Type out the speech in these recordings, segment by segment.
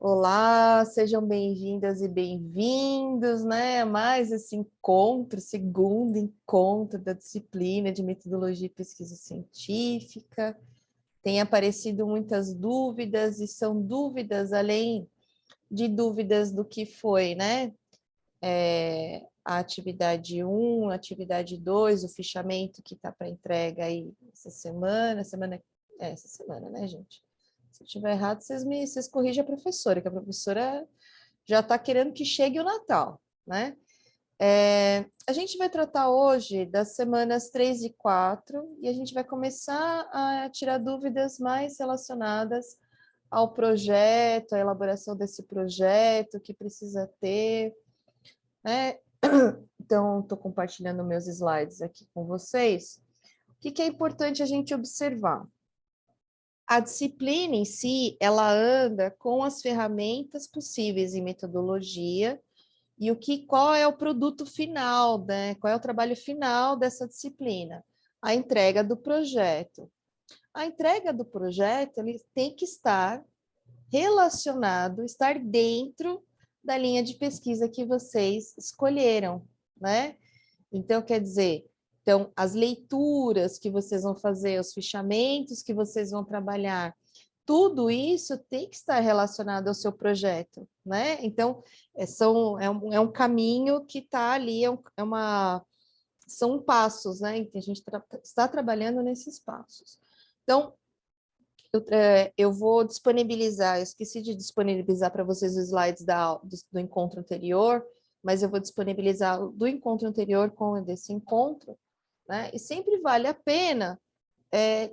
Olá, sejam bem-vindas e bem-vindos, né? A mais esse encontro, segundo encontro da disciplina de metodologia e pesquisa científica. Tem aparecido muitas dúvidas, e são dúvidas além de dúvidas do que foi, né? A atividade 1, a atividade 2, o fichamento que está para entrega aí essa semana, né, gente? Se eu estiver errado, vocês corrigem a professora, que a professora já está querendo que chegue o Natal, né? A gente vai tratar hoje das semanas 3 e 4, e a gente vai começar a tirar dúvidas mais relacionadas ao projeto, à elaboração desse projeto, o que precisa ter, né? Então, estou compartilhando meus slides aqui com vocês. O que é importante a gente observar? A disciplina em si, ela anda com as ferramentas possíveis em metodologia e qual é o produto final, né? Qual é o trabalho final dessa disciplina? A entrega do projeto. A entrega do projeto, ele tem que estar relacionado, estar dentro da linha de pesquisa que vocês escolheram, né? Então, quer dizer, as leituras que vocês vão fazer, os fichamentos que vocês vão trabalhar, tudo isso tem que estar relacionado ao seu projeto, né? Então, é um caminho que está ali, são passos, né? Que a gente está trabalhando nesses passos. Então, eu vou disponibilizar, eu esqueci de disponibilizar para vocês os slides do encontro anterior, mas eu vou disponibilizar do encontro anterior com o desse encontro, né? E sempre vale a pena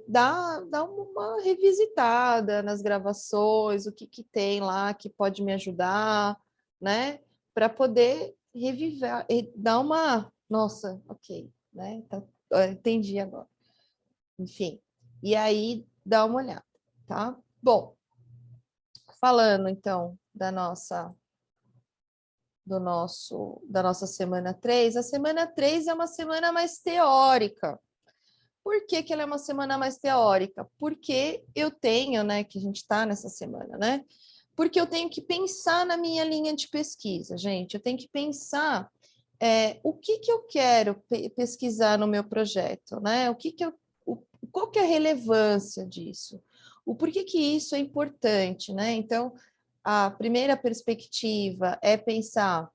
dar uma revisitada nas gravações, o que tem lá que pode me ajudar, né? Para poder reviver, dar uma... Nossa, ok, né? Entendi agora. Enfim, e aí dá uma olhada, tá? Bom, falando então da nossa semana 3, a semana 3 é uma semana mais teórica. Por que ela é uma semana mais teórica? Porque eu tenho, né, que a gente está nessa semana, né? Porque eu tenho que pensar na minha linha de pesquisa, gente. Eu tenho que pensar o que eu quero pesquisar no meu projeto, né? Qual que é a relevância disso? O porquê que isso é importante, né? Então, a primeira perspectiva é pensar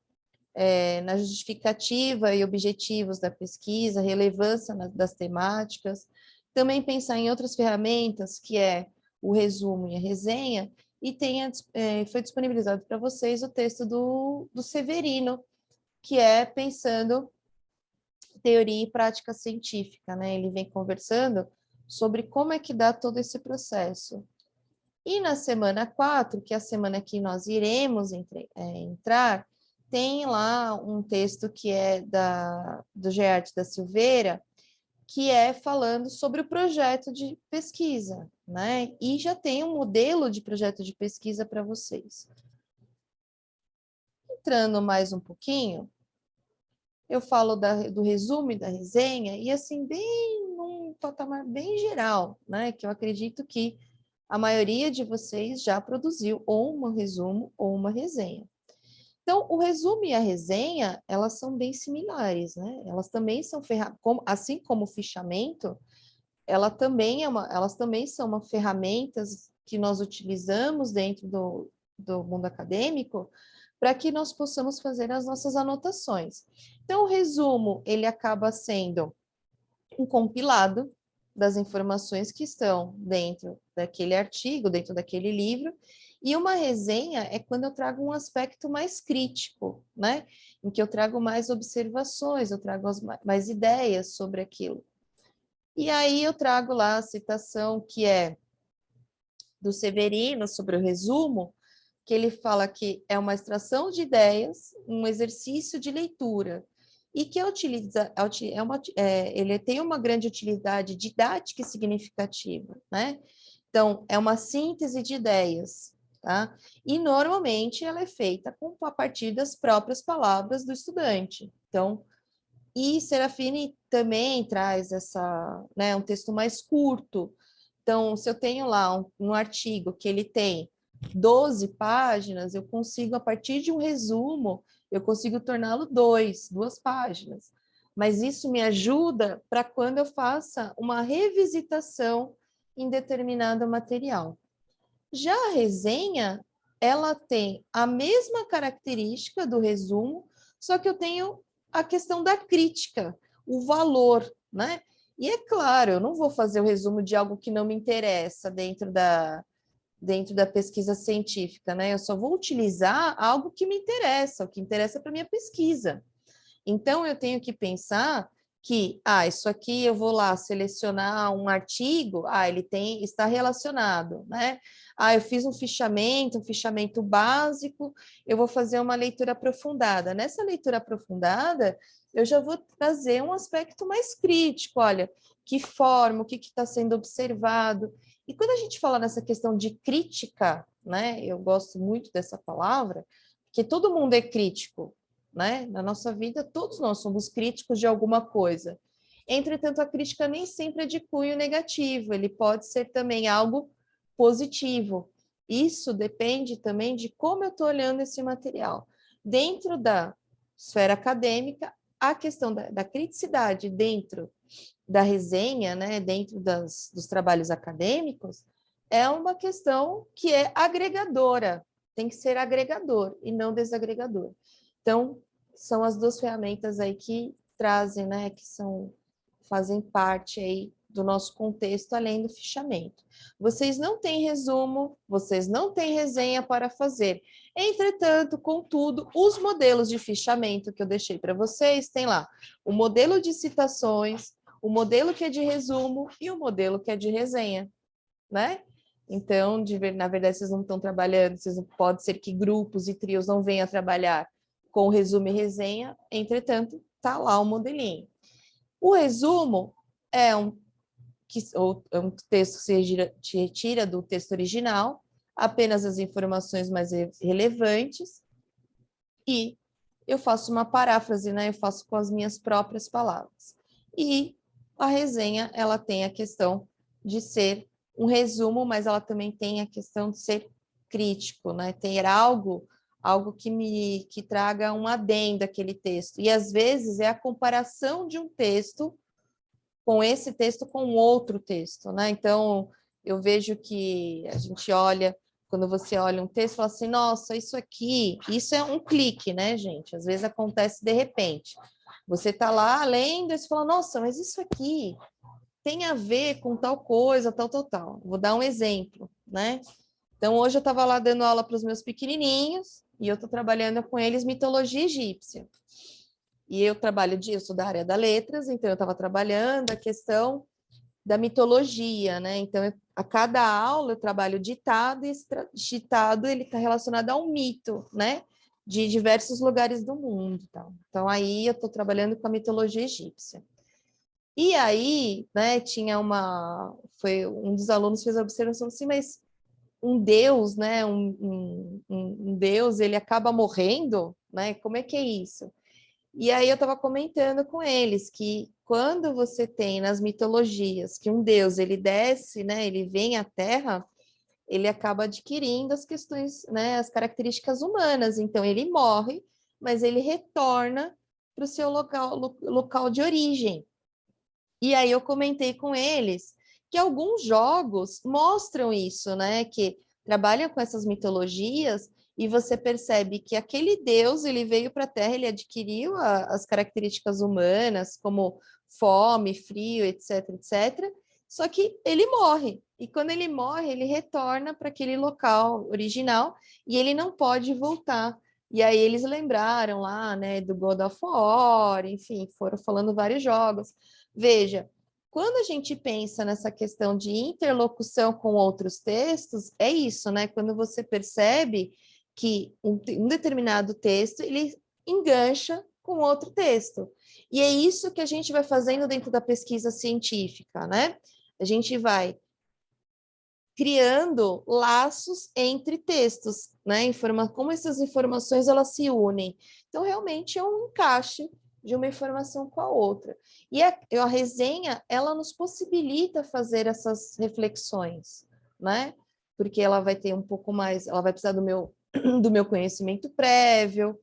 na justificativa e objetivos da pesquisa, relevância das temáticas, também pensar em outras ferramentas, que é o resumo e a resenha, e foi disponibilizado para vocês o texto do Severino, que é pensando teoria e prática científica, né? Ele vem conversando sobre como é que dá todo esse processo. E na semana 4, que é a semana que nós iremos entrar, tem lá um texto que é do Gerard da Silveira, que é falando sobre o projeto de pesquisa, né? E já tem um modelo de projeto de pesquisa para vocês. Entrando mais um pouquinho, eu falo do resumo e da resenha, e assim, bem num patamar bem geral, né? Que eu acredito que a maioria de vocês já produziu ou um resumo ou uma resenha. Então, o resumo e a resenha, elas são bem similares, né? Elas também são assim como o fichamento, elas também são ferramentas que nós utilizamos dentro do mundo acadêmico para que nós possamos fazer as nossas anotações. Então, o resumo, ele acaba sendo um compilado das informações que estão dentro daquele artigo, dentro daquele livro, e uma resenha é quando eu trago um aspecto mais crítico, né? Em que eu trago mais observações, eu trago mais ideias sobre aquilo. E aí eu trago lá a citação que é do Severino sobre o resumo, que ele fala que é uma extração de ideias, um exercício de leitura, e que ele tem uma grande utilidade didática e significativa, né? Então, é uma síntese de ideias, tá? E, normalmente, ela é feita a partir das próprias palavras do estudante. Então, e Serafini também traz um texto mais curto. Então, se eu tenho lá um artigo que ele tem 12 páginas, eu consigo, a partir de um resumo, eu consigo torná-lo 2 páginas. Mas isso me ajuda para quando eu faça uma revisitação em determinado material. Já a resenha, ela tem a mesma característica do resumo, só que eu tenho a questão da crítica, o valor, né? E é claro, eu não vou fazer o resumo de algo que não me interessa dentro da pesquisa científica, né? Eu só vou utilizar algo que me interessa, o que interessa para minha pesquisa. Então, eu tenho que pensar que, isso aqui eu vou lá selecionar um artigo, ele está relacionado, né? Eu fiz um fichamento básico, eu vou fazer uma leitura aprofundada. Nessa leitura aprofundada, eu já vou trazer um aspecto mais crítico, olha, que forma, o que está sendo observado. E quando a gente fala nessa questão de crítica, né? Eu gosto muito dessa palavra, porque todo mundo é crítico, né? Na nossa vida, todos nós somos críticos de alguma coisa. Entretanto, a crítica nem sempre é de cunho negativo, ele pode ser também algo positivo. Isso depende também de como eu estou olhando esse material. Dentro da esfera acadêmica, a questão da criticidade dentro da resenha, né, dentro dos trabalhos acadêmicos, é uma questão que é agregadora, tem que ser agregador e não desagregador. Então, são as duas ferramentas aí que trazem, né, fazem parte aí do nosso contexto, além do fichamento. Vocês não têm resumo, vocês não têm resenha para fazer. Entretanto, contudo, os modelos de fichamento que eu deixei para vocês, tem lá o modelo de citações, o modelo que é de resumo e o modelo que é de resenha, né? Então, na verdade, vocês não estão trabalhando, pode ser que grupos e trios não venham a trabalhar com resumo e resenha, entretanto, está lá o modelinho. O resumo é um texto que se retira do texto original, apenas as informações mais relevantes, e eu faço uma paráfrase, né? Eu faço com as minhas próprias palavras. E a resenha, ela tem a questão de ser um resumo, mas ela também tem a questão de ser crítico, né? Ter algo que traga um adendo àquele texto. E às vezes é a comparação de um texto com esse texto com outro texto, né? Então, eu vejo que a gente olha, quando você olha um texto, fala assim, nossa, isso é um clique, né, gente? Às vezes acontece de repente. Você está lá lendo e você fala, nossa, mas isso aqui tem a ver com tal coisa, tal, tal, tal. Vou dar um exemplo, né? Então, hoje eu estava lá dando aula para os meus pequenininhos e eu estou trabalhando com eles mitologia egípcia. E eu sou da área da letras, então eu estava trabalhando a questão da mitologia, né? Então, a cada aula eu trabalho ditado, e esse ditado ele está relacionado a um mito, né? De diversos lugares do mundo. Tá? Então, aí eu estou trabalhando com a mitologia egípcia. E aí, né, foi um dos alunos fez a observação assim, mas um deus, né, um deus, ele acaba morrendo, né? Como é que é isso? E aí eu estava comentando com eles que quando você tem nas mitologias que um deus ele desce, né, ele vem à Terra, ele acaba adquirindo as questões, né, as características humanas. Então ele morre, mas ele retorna para o seu local de origem. E aí eu comentei com eles que alguns jogos mostram isso, né, que trabalham com essas mitologias e você percebe que aquele Deus, ele veio para a Terra, ele adquiriu as características humanas, como fome, frio, etc, etc, só que ele morre. E quando ele morre, ele retorna para aquele local original e ele não pode voltar. E aí eles lembraram lá, né, do God of War, enfim, foram falando vários jogos. Veja, quando a gente pensa nessa questão de interlocução com outros textos, é isso, né? Quando você percebe que um determinado texto ele engancha com outro texto. E é isso que a gente vai fazendo dentro da pesquisa científica, né? A gente vai criando laços entre textos, né? Como essas informações elas se unem. Então, realmente é um encaixe de uma informação com a outra. E a resenha, ela nos possibilita fazer essas reflexões, né? porque ela vai ter um pouco mais, ela vai precisar do meu conhecimento prévio.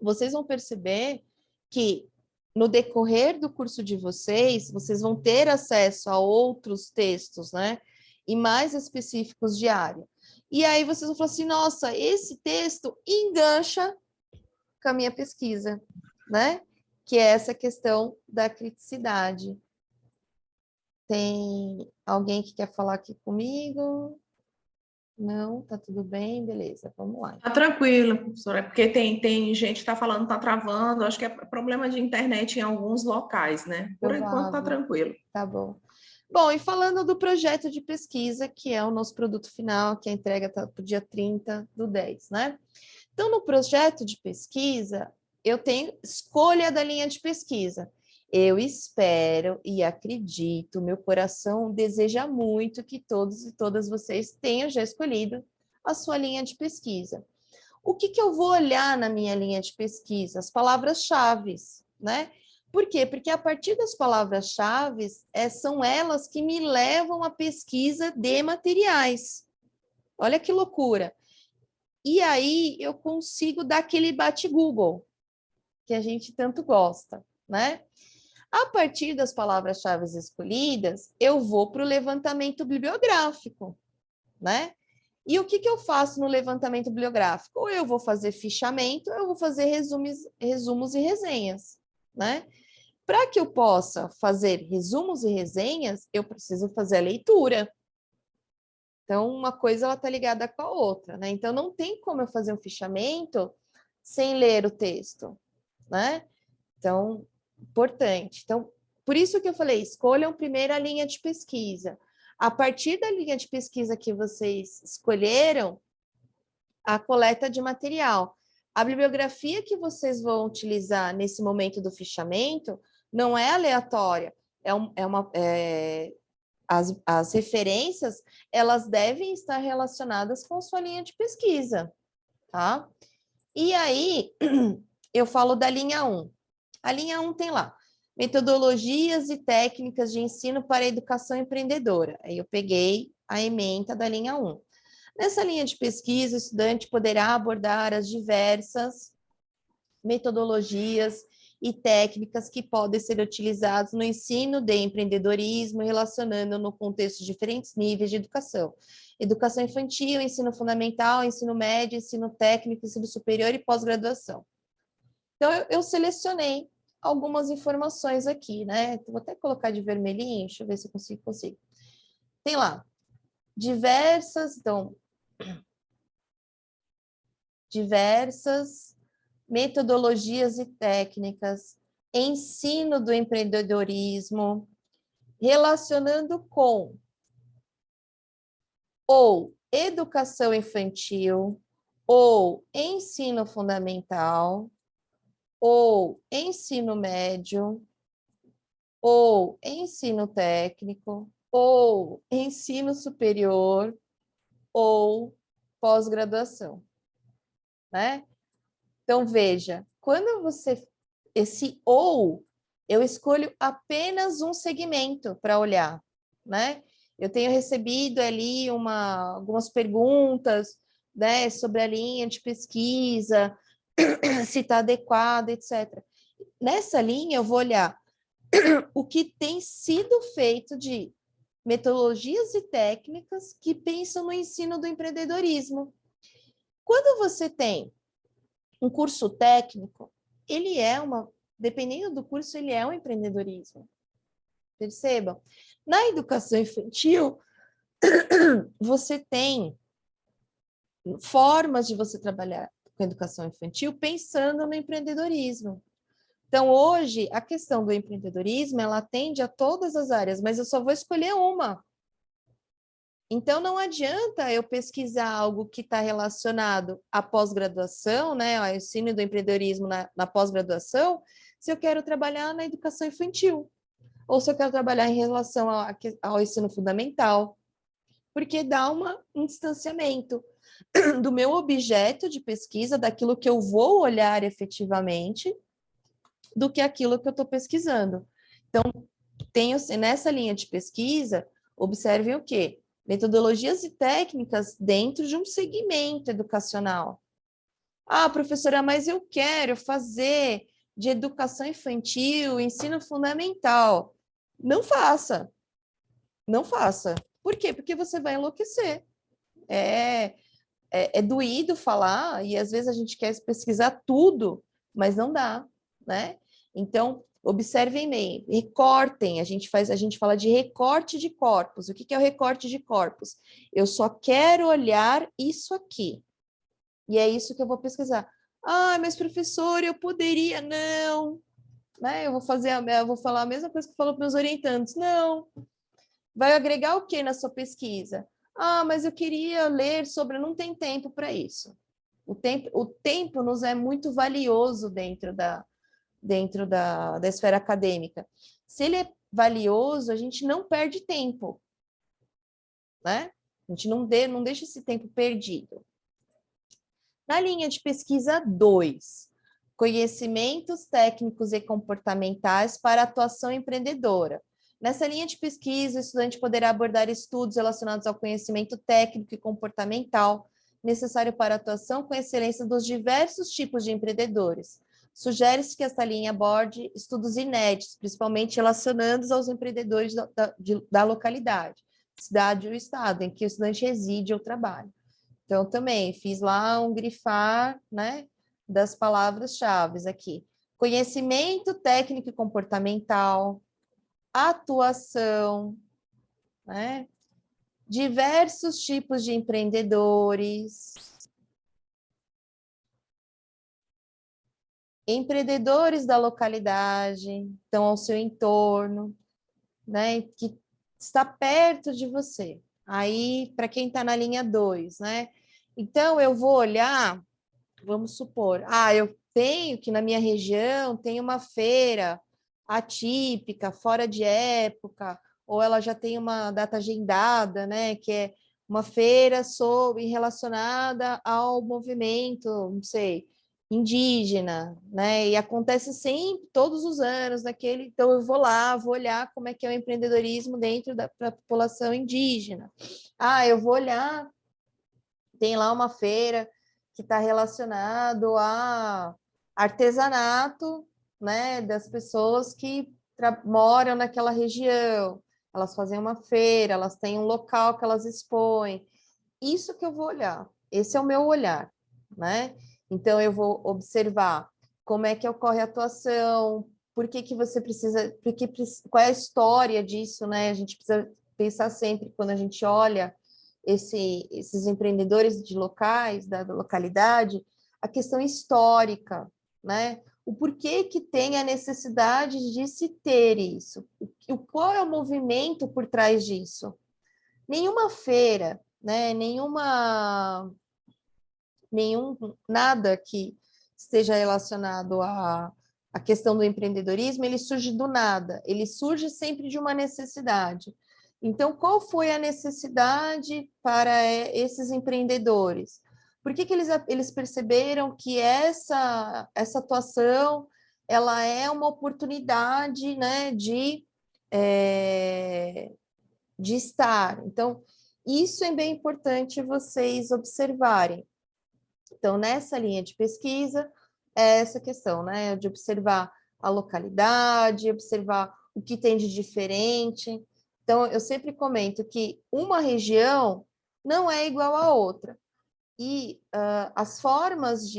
Vocês vão perceber que no decorrer do curso de vocês, vocês vão ter acesso a outros textos, né? E mais específicos de área. E aí vocês vão falar assim, nossa, esse texto engancha com a minha pesquisa, né? Que é essa questão da criticidade. Tem alguém que quer falar aqui comigo? Não, tá tudo bem, beleza, vamos lá. Tá tranquilo, professora, porque tem gente que está falando, está travando, acho que é problema de internet em alguns locais, né? Por enquanto tá tranquilo. Tá bom. Bom, e falando do projeto de pesquisa, que é o nosso produto final, que a entrega está para o dia 30/10, né? Então, no projeto de pesquisa, eu tenho escolha da linha de pesquisa. Eu espero e acredito, meu coração deseja muito que todos e todas vocês tenham já escolhido a sua linha de pesquisa. O que eu vou olhar na minha linha de pesquisa? As palavras-chave, né? Por quê? Porque a partir das palavras-chave, são elas que me levam à pesquisa de materiais. Olha que loucura. E aí eu consigo dar aquele bate-Google, que a gente tanto gosta, né? A partir das palavras-chave escolhidas, eu vou para o levantamento bibliográfico, né? E o que eu faço no levantamento bibliográfico? Ou eu vou fazer fichamento, ou eu vou fazer resumos e resenhas, né? Para que eu possa fazer resumos e resenhas, eu preciso fazer a leitura. Então, uma coisa ela está ligada com a outra, né? Então, não tem como eu fazer um fichamento sem ler o texto, né? Então, importante. Então, por isso que eu falei, escolham primeiro a linha de pesquisa. A partir da linha de pesquisa que vocês escolheram, a coleta de material. A bibliografia que vocês vão utilizar nesse momento do fichamento não é aleatória, as referências, elas devem estar relacionadas com sua linha de pesquisa, tá? E aí, eu falo da linha 1. A linha 1 tem lá, metodologias e técnicas de ensino para a educação empreendedora. Aí eu peguei a ementa da linha 1. Nessa linha de pesquisa, o estudante poderá abordar as diversas metodologias e técnicas que podem ser utilizadas no ensino de empreendedorismo, relacionando no contexto de diferentes níveis de educação. Educação infantil, ensino fundamental, ensino médio, ensino técnico, ensino superior e pós-graduação. Então, eu selecionei algumas informações aqui, né? Vou até colocar de vermelhinho, deixa eu ver se eu consigo. Tem lá, diversas metodologias e técnicas, ensino do empreendedorismo, relacionando com ou educação infantil, ou ensino fundamental, ou ensino médio, ou ensino técnico, ou ensino superior, ou pós-graduação, né? Então, veja, quando esse ou, eu escolho apenas um segmento para olhar, né? Eu tenho recebido ali algumas perguntas, né, sobre a linha de pesquisa, se está adequada, etc. Nessa linha, eu vou olhar o que tem sido feito de metodologias e técnicas que pensam no ensino do empreendedorismo. Quando você tem um curso técnico, dependendo do curso, ele é um empreendedorismo. Percebam? Na educação infantil, você tem formas de você trabalhar com educação infantil pensando no empreendedorismo. Então, hoje, a questão do empreendedorismo, ela atende a todas as áreas, mas eu só vou escolher uma. Então, não adianta eu pesquisar algo que está relacionado à pós-graduação, né, ao ensino do empreendedorismo na pós-graduação, se eu quero trabalhar na educação infantil, ou se eu quero trabalhar em relação ao ensino fundamental, porque dá um distanciamento do meu objeto de pesquisa, daquilo que eu vou olhar efetivamente, do que aquilo que eu estou pesquisando. Então, nessa linha de pesquisa, observem o quê? Metodologias e técnicas dentro de um segmento educacional. Ah, professora, mas eu quero fazer de educação infantil, ensino fundamental. Não faça. Não faça. Por quê? Porque você vai enlouquecer. É doído falar, e às vezes a gente quer pesquisar tudo, mas não dá, né? Então, observem bem, recortem, a gente fala de recorte de corpos. O que é o recorte de corpos? Eu só quero olhar isso aqui. E é isso que eu vou pesquisar. Ah, mas professor, eu poderia. Não, né? Eu vou falar a mesma coisa que eu falo para os orientantes. Não. Vai agregar o que na sua pesquisa? Ah, mas eu queria ler sobre. Não tem tempo para isso. O tempo nos é muito valioso dentro da esfera acadêmica. Se ele é valioso, a gente não perde tempo, né? A gente não deixa esse tempo perdido. Na linha de pesquisa 2, conhecimentos técnicos e comportamentais para atuação empreendedora. Nessa linha de pesquisa, o estudante poderá abordar estudos relacionados ao conhecimento técnico e comportamental necessário para a atuação com excelência dos diversos tipos de empreendedores. Sugere-se que esta linha aborde estudos inéditos, principalmente relacionados aos empreendedores da localidade, cidade ou estado em que o estudante reside ou trabalha. Então, também fiz lá um grifar, né, das palavras-chave aqui. Conhecimento técnico e comportamental, atuação, né, diversos tipos de empreendedores, empreendedores da localidade, então ao seu entorno, né, que está perto de você. Aí, para quem está na linha 2, né? Então, eu vou olhar, vamos supor, eu tenho que na minha região tem uma feira atípica, fora de época, ou ela já tem uma data agendada, né? Que é uma feira relacionada ao movimento, não sei, indígena, né? E acontece sempre, todos os anos, naquele. Então, eu vou lá, vou olhar como é que é o empreendedorismo dentro da população indígena. Eu vou olhar, tem lá uma feira que está relacionado a artesanato, né, das pessoas que moram naquela região. Elas fazem uma feira, elas têm um local que elas expõem. Isso que eu vou olhar. Esse é o meu olhar, né? Então eu vou observar como é que ocorre a atuação, por que você precisa, qual é a história disso, né? A gente precisa pensar sempre quando a gente olha esses empreendedores de locais, da localidade, a questão histórica, né? O porquê que tem a necessidade de se ter isso? Qual é o movimento por trás disso? Nenhuma feira, né? Nada que esteja relacionado à questão do empreendedorismo, ele surge do nada, ele surge sempre de uma necessidade. Então, qual foi a necessidade para esses empreendedores? Por que eles perceberam que essa atuação ela é uma oportunidade, né, de estar? Então, isso é bem importante vocês observarem. Então, nessa linha de pesquisa, é essa questão, né, de observar a localidade, observar o que tem de diferente. Então, eu sempre comento que uma região não é igual à outra. E as formas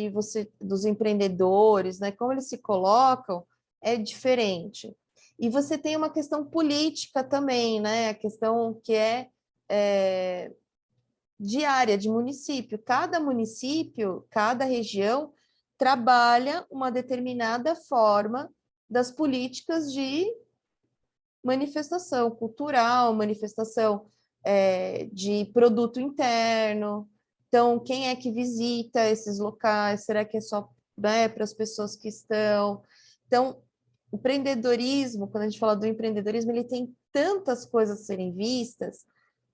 dos empreendedores, né, como eles se colocam, é diferente. E você tem uma questão política também, né, a questão que é diária de município. Cada município, cada região trabalha uma determinada forma das políticas de manifestação cultural, manifestação de produto interno. Então, quem é que visita esses locais? Será que é só, né, para as pessoas que estão? Então, o empreendedorismo, quando a gente fala do empreendedorismo, ele tem tantas coisas a serem vistas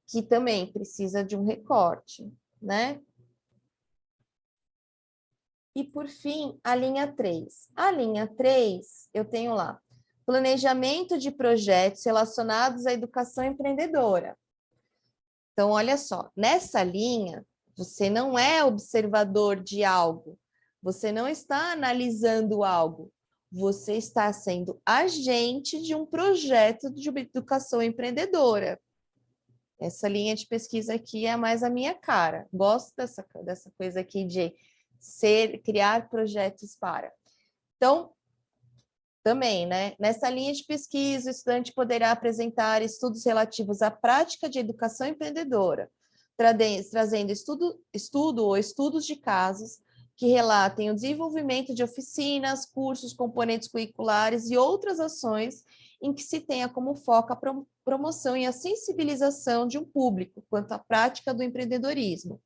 que também precisa de um recorte, né? E, por fim, a linha 3. A linha 3, eu tenho lá, planejamento de projetos relacionados à educação empreendedora. Então, olha só, nessa linha, você não é observador de algo, você não está analisando algo, você está sendo agente de um projeto de educação empreendedora. Essa linha de pesquisa aqui é mais a minha cara. Gosto dessa coisa aqui de criar projetos para. Então, também, né? Nessa linha de pesquisa, o estudante poderá apresentar estudos relativos à prática de educação empreendedora, trazendo estudo ou estudos de casos que relatem o desenvolvimento de oficinas, cursos, componentes curriculares e outras ações em que se tenha como foco a promoção e a sensibilização de um público quanto à prática do empreendedorismo,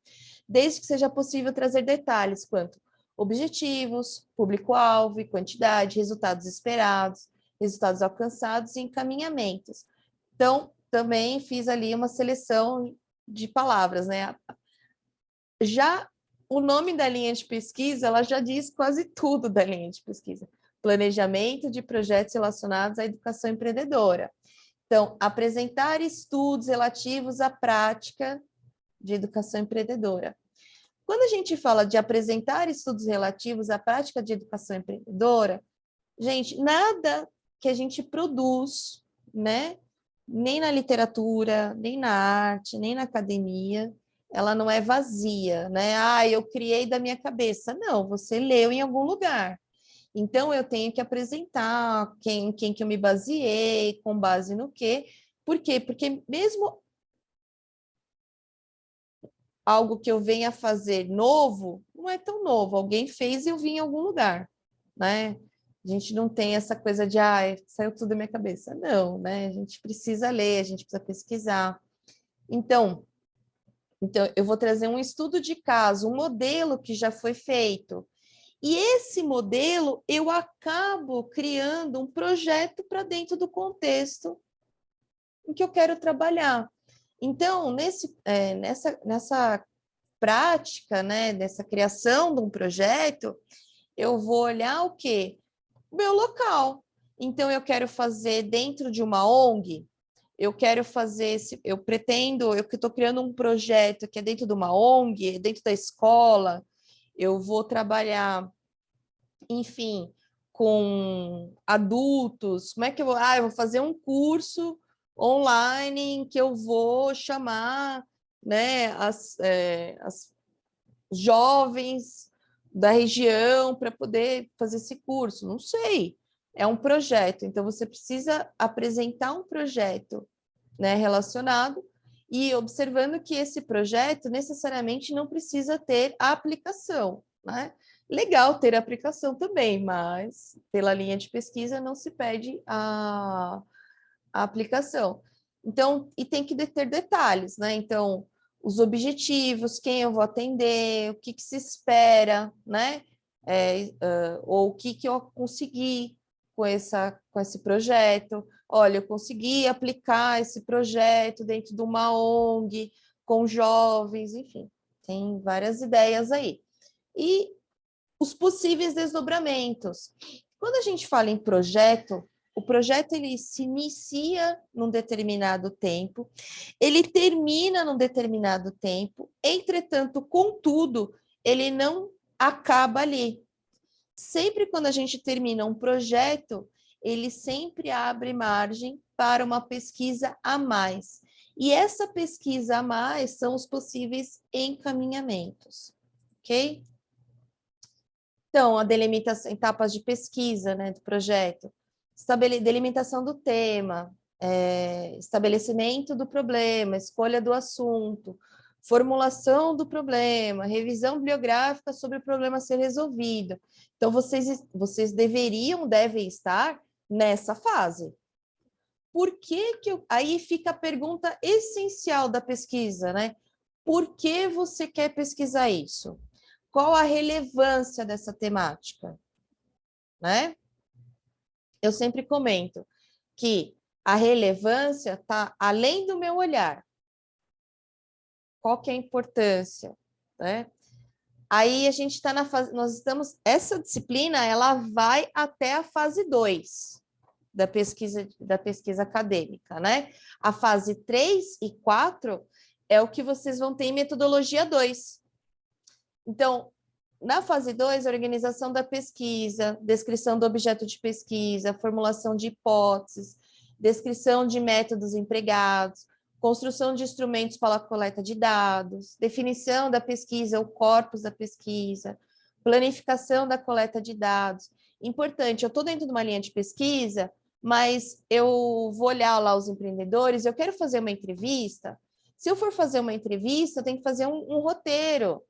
desde que seja possível trazer detalhes quanto objetivos, público-alvo e quantidade, resultados esperados, resultados alcançados e encaminhamentos. Então, também fiz ali uma seleção de palavras, né? Já o nome da linha de pesquisa, ela já diz quase tudo da linha de pesquisa. Planejamento de projetos relacionados à educação empreendedora. Então, apresentar estudos relativos à prática de educação empreendedora. Quando a gente fala de apresentar estudos relativos à prática de educação empreendedora, gente, nada que a gente produz, né, nem na literatura, nem na arte, nem na academia, ela não é vazia, né? Ah, eu criei da minha cabeça. Não, você leu em algum lugar. Então, eu tenho que apresentar quem que eu me baseei, com base no quê. Por quê? Porque mesmo algo que eu venha fazer novo, não é tão novo. Alguém fez e eu vi em algum lugar, né? A gente não tem essa coisa de, saiu tudo da minha cabeça. Não, né? A gente precisa ler, a gente precisa pesquisar. Então, eu vou trazer um estudo de caso, um modelo que já foi feito. E esse modelo, eu acabo criando um projeto para dentro do contexto em que eu quero trabalhar. Então, nessa prática, né, dessa criação de um projeto, eu vou olhar o quê? O meu local. Então, eu quero fazer dentro de uma ONG, eu quero fazer, eu que estou criando um projeto que é dentro de uma ONG, dentro da escola, eu vou trabalhar, enfim, com adultos, como é que eu vou? Eu vou fazer um curso online em que eu vou chamar, né, as jovens da região para poder fazer esse curso. Não sei, é um projeto, então você precisa apresentar um projeto, né, relacionado e observando que esse projeto necessariamente não precisa ter a aplicação, né? Legal ter a aplicação também, mas pela linha de pesquisa não se pede a aplicação. Então, e tem que ter detalhes, né? Então, os objetivos, quem eu vou atender, o que se espera, né? Ou o que eu consegui com esse projeto. Olha, eu consegui aplicar esse projeto dentro de uma ONG, com jovens, enfim, tem várias ideias aí. E os possíveis desdobramentos. Quando a gente fala em projeto, o projeto ele se inicia num determinado tempo, ele termina num determinado tempo, entretanto, contudo, ele não acaba ali. Sempre quando a gente termina um projeto, ele sempre abre margem para uma pesquisa a mais. E essa pesquisa a mais são os possíveis encaminhamentos, ok? Então, a delimitação, etapas de pesquisa, né, do projeto, delimitação do tema, estabelecimento do problema, escolha do assunto, formulação do problema, revisão bibliográfica sobre o problema a ser resolvido. Então, vocês devem estar nessa fase. Por que aí fica a pergunta essencial da pesquisa, né? Por que você quer pesquisar isso? Qual a relevância dessa temática, né? Eu sempre comento que a relevância está além do meu olhar. Qual que é a importância, né? Aí a gente está na fase, essa disciplina, ela vai até a fase 2 da pesquisa acadêmica, né? A fase 3 e 4 é o que vocês vão ter em metodologia 2. Então, na fase 2, organização da pesquisa, descrição do objeto de pesquisa, formulação de hipóteses, descrição de métodos empregados, construção de instrumentos para a coleta de dados, definição da pesquisa, o corpus da pesquisa, planificação da coleta de dados. Importante, eu estou dentro de uma linha de pesquisa, mas eu vou olhar lá os empreendedores, eu quero fazer uma entrevista. Se eu for fazer uma entrevista, eu tenho que fazer um roteiro,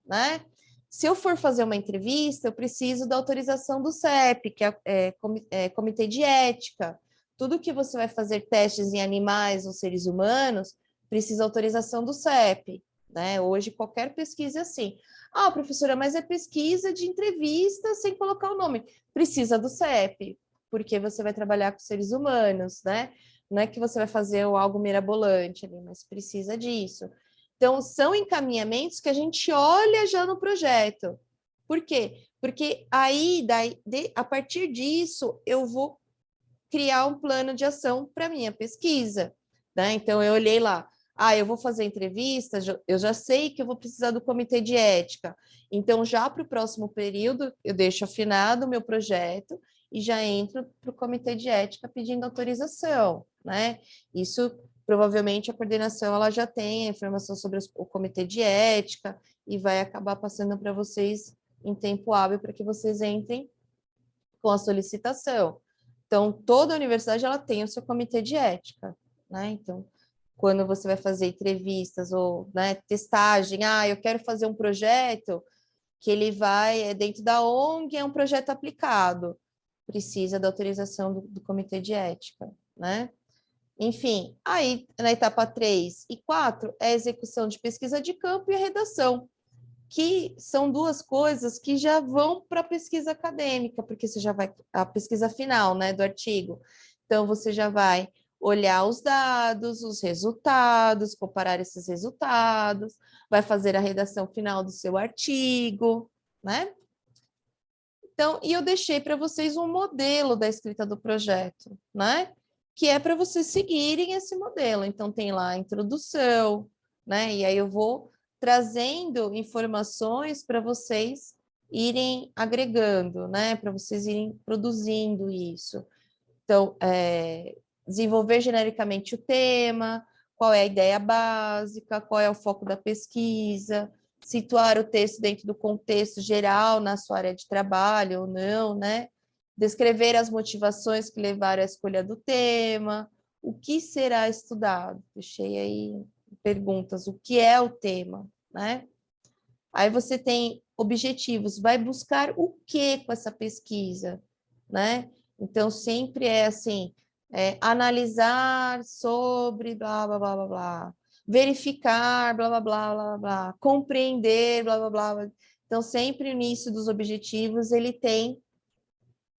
né? Se eu for fazer uma entrevista, eu preciso da autorização do CEP, que é Comitê de Ética. Tudo que você vai fazer testes em animais ou seres humanos, precisa autorização do CEP, né? Hoje, qualquer pesquisa é assim. Ah, professora, mas é pesquisa de entrevista sem colocar o nome. Precisa do CEP, porque você vai trabalhar com seres humanos, né? Não é que você vai fazer algo mirabolante ali, mas precisa disso. Então, são encaminhamentos que a gente olha já no projeto. Por quê? Porque aí, a partir disso, eu vou criar um plano de ação para a minha pesquisa, né? Então, eu olhei lá, eu vou fazer entrevista, eu já sei que eu vou precisar do comitê de ética. Então, já para o próximo período, eu deixo afinado o meu projeto e já entro para o comitê de ética pedindo autorização, né? Isso, provavelmente, a coordenação ela já tem a informação sobre o comitê de ética e vai acabar passando para vocês em tempo hábil para que vocês entrem com a solicitação. Então, toda universidade ela tem o seu comitê de ética, né? Então, quando você vai fazer entrevistas ou, né, testagem, eu quero fazer um projeto que ele vai dentro da ONG, é um projeto aplicado, precisa da autorização do comitê de ética, né? Enfim, aí na etapa 3 e 4 é a execução de pesquisa de campo e a redação, que são duas coisas que já vão para a pesquisa acadêmica, porque você já vai, a pesquisa final, né, do artigo. Então, você já vai olhar os dados, os resultados, comparar esses resultados, vai fazer a redação final do seu artigo, né? Então, e eu deixei para vocês um modelo da escrita do projeto, né? Que é para vocês seguirem esse modelo. Então, tem lá a introdução, né? E aí eu vou trazendo informações para vocês irem agregando, né? Para vocês irem produzindo isso. Então, desenvolver genericamente o tema, qual é a ideia básica, qual é o foco da pesquisa, situar o texto dentro do contexto geral na sua área de trabalho ou não, né? Descrever as motivações que levaram à escolha do tema, o que será estudado. Deixei aí perguntas, o que é o tema, né? Aí você tem objetivos, vai buscar o que com essa pesquisa, né? Então, sempre é assim, analisar sobre blá, blá, blá, blá, blá, verificar, blá, blá, blá, blá, blá, compreender, blá, blá, blá. Então, sempre o início dos objetivos, ele tem,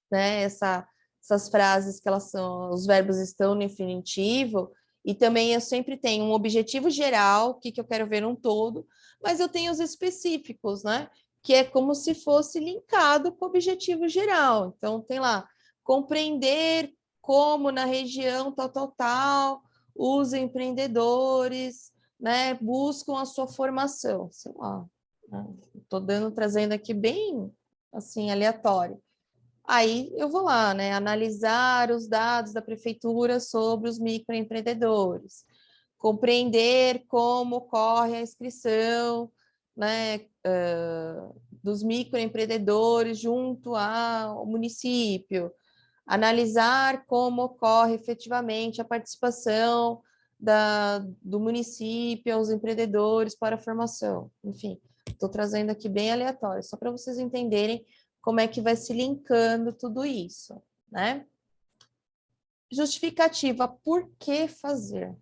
né, essas frases que elas são, os verbos estão no infinitivo, e também eu sempre tenho um objetivo geral, o que eu quero ver um todo, mas eu tenho os específicos, né? Que é como se fosse linkado com o objetivo geral. Então, tem lá, compreender como na região tal, tal, tal, os empreendedores, né, buscam a sua formação. Sei lá, estou trazendo aqui bem, assim, aleatório. Aí eu vou lá, né, analisar os dados da prefeitura sobre os microempreendedores, compreender como ocorre a inscrição, né, dos microempreendedores junto ao município, analisar como ocorre efetivamente a participação do município aos empreendedores para a formação. Enfim, estou trazendo aqui bem aleatório, só para vocês entenderem como é que vai se linkando tudo isso, né? Justificativa, por que fazer?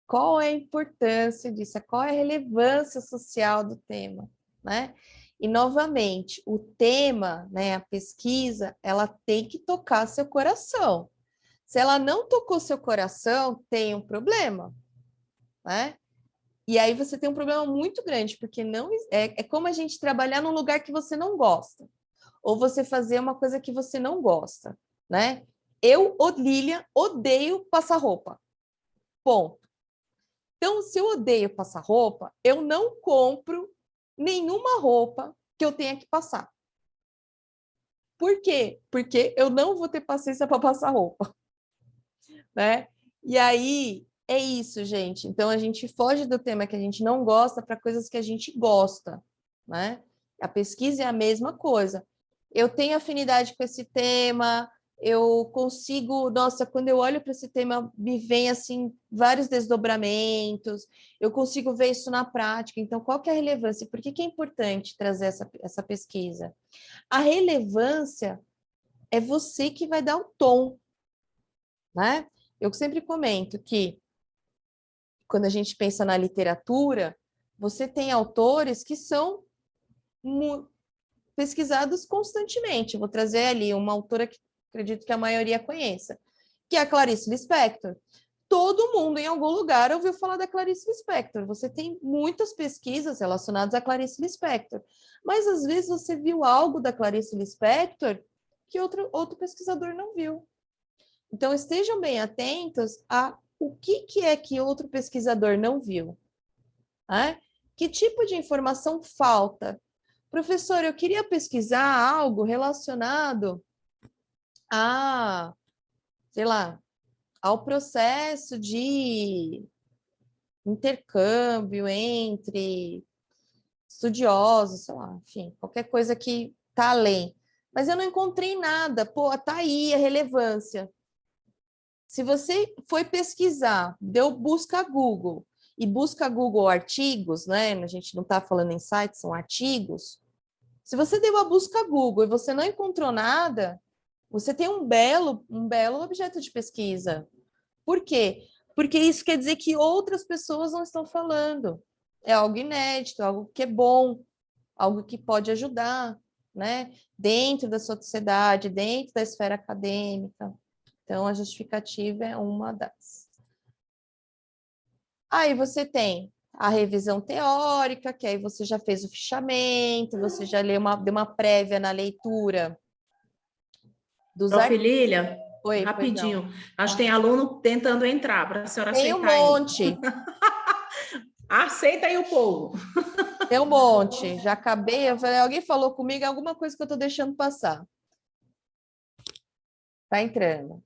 Qual é a importância disso? Qual é a relevância social do tema, né? E, novamente, o tema, né, a pesquisa, ela tem que tocar seu coração. Se ela não tocou seu coração, tem um problema, né? E aí você tem um problema muito grande, porque não é como a gente trabalhar num lugar que você não gosta, ou você fazer uma coisa que você não gosta, né? Eu, Lilian, odeio passar roupa. Ponto. Então, se eu odeio passar roupa, eu não compro nenhuma roupa que eu tenha que passar. Por quê? Porque eu não vou ter paciência para passar roupa, né? E aí é isso, gente. Então a gente foge do tema que a gente não gosta para coisas que a gente gosta, né? A pesquisa é a mesma coisa. Eu tenho afinidade com esse tema, eu consigo, nossa, quando eu olho para esse tema, me vem assim vários desdobramentos, eu consigo ver isso na prática. Então, qual que é a relevância? Por que que é importante trazer essa pesquisa? A relevância é você que vai dar o tom, né? Eu sempre comento que quando a gente pensa na literatura, você tem autores que são pesquisados constantemente. Eu vou trazer ali uma autora que acredito que a maioria conheça, que é a Clarice Lispector. Todo mundo em algum lugar ouviu falar da Clarice Lispector. Você tem muitas pesquisas relacionadas a Clarice Lispector, mas às vezes você viu algo da Clarice Lispector que outro pesquisador não viu. Então estejam bem atentos a o que é que outro pesquisador não viu, né? Que tipo de informação falta? Professor, eu queria pesquisar algo relacionado a, sei lá, ao processo de intercâmbio entre estudiosos, sei lá, enfim, qualquer coisa que está além. Mas eu não encontrei nada. Pô, tá aí a relevância. Se você foi pesquisar, deu busca Google, e busca Google artigos, né? A gente não está falando em sites, são artigos. Se você deu a busca Google e você não encontrou nada, você tem um belo objeto de pesquisa. Por quê? Porque isso quer dizer que outras pessoas não estão falando. É algo inédito, algo que é bom, algo que pode ajudar, né? Dentro da sociedade, dentro da esfera acadêmica. Então, a justificativa é uma das. Aí você tem a revisão teórica, que aí você já fez o fichamento, você já deu uma prévia na leitura dos Prof. artigos. Lília, Oi, pois não. rapidinho. Acho que tem aluno tentando entrar para a senhora Tem um aceitar aí. monte, Aceita aí o povo. tem um monte. Já acabei, eu falei, alguém falou comigo alguma coisa que eu estou deixando passar. Tá entrando.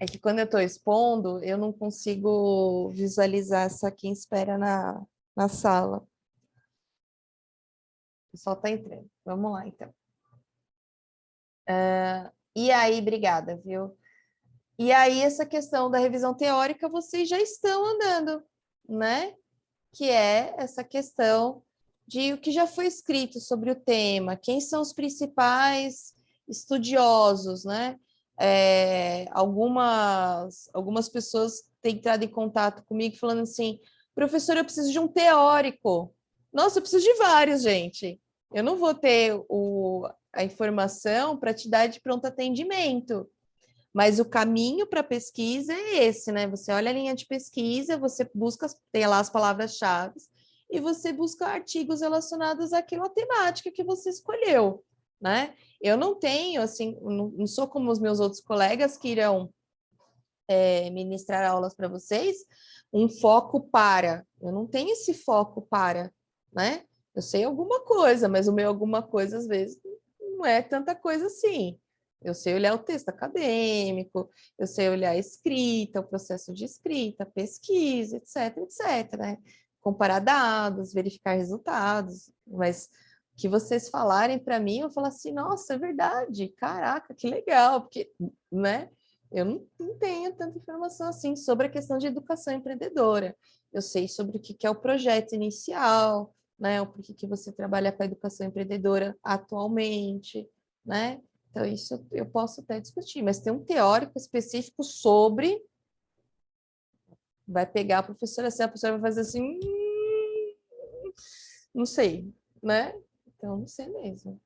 É que quando eu estou expondo, eu não consigo visualizar essa quem espera na sala. O pessoal está entrando. Vamos lá, então. E aí, obrigada, viu? E aí, essa questão da revisão teórica, vocês já estão andando, né? Que é essa questão de o que já foi escrito sobre o tema, quem são os principais estudiosos, né? Algumas pessoas têm entrado em contato comigo falando assim, professor, eu preciso de um teórico. Nossa, eu preciso de vários, gente. Eu não vou ter a informação para te dar de pronto atendimento. Mas o caminho para a pesquisa é esse, né? Você olha a linha de pesquisa, você busca, tem lá as palavras-chave, e você busca artigos relacionados àquela temática que você escolheu, né? Eu não tenho, assim, não sou como os meus outros colegas que irão ministrar aulas para vocês, um foco para. Eu não tenho esse foco para, né? Eu sei alguma coisa, mas o meu alguma coisa, às vezes, não é tanta coisa assim. Eu sei olhar o texto acadêmico, eu sei olhar a escrita, o processo de escrita, pesquisa, etc, etc, né? Comparar dados, verificar resultados, mas que vocês falarem para mim, eu falo assim, nossa, é verdade, caraca, que legal, porque, né? Eu não tenho tanta informação assim sobre a questão de educação empreendedora. Eu sei sobre o que é o projeto inicial, né? O porquê que você trabalha com a educação empreendedora atualmente, né? Então, isso eu posso até discutir, mas tem um teórico específico sobre. Vai pegar a professora assim, a professora vai fazer assim. Não sei, né? Então, não sei mesmo.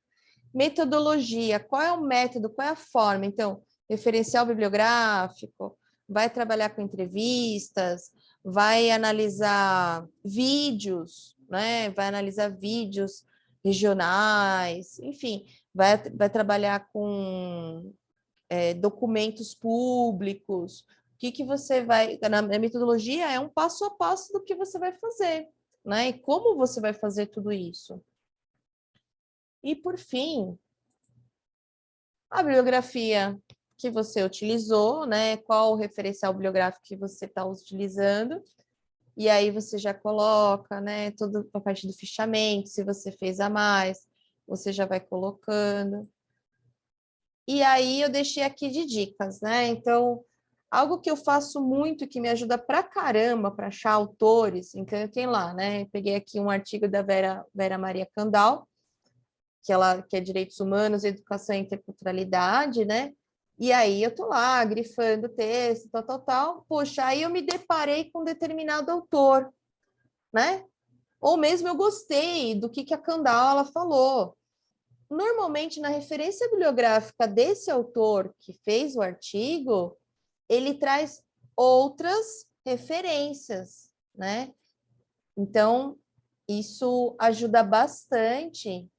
Metodologia, qual é o método, qual é a forma? Então, referencial bibliográfico, vai trabalhar com entrevistas, vai analisar vídeos, né? Vai analisar vídeos regionais, enfim, vai trabalhar com documentos públicos, o que você vai... Na metodologia é um passo a passo do que você vai fazer, né? E como você vai fazer tudo isso. E, por fim, a bibliografia que você utilizou, né? Qual o referencial bibliográfico que você está utilizando. E aí você já coloca, né? Toda a parte do fichamento, se você fez a mais, você já vai colocando. E aí eu deixei aqui de dicas, né? Então, algo que eu faço muito, que me ajuda pra caramba para achar autores, então tem lá, né? Peguei aqui um artigo da Vera Maria Candal, que é Direitos Humanos, Educação e Interculturalidade, né? E aí eu tô lá, grifando o texto, tal. Poxa, aí eu me deparei com um determinado autor, né? Ou mesmo eu gostei do que a Candal ela falou. Normalmente, na referência bibliográfica desse autor que fez o artigo, ele traz outras referências, né? Então, isso ajuda bastante.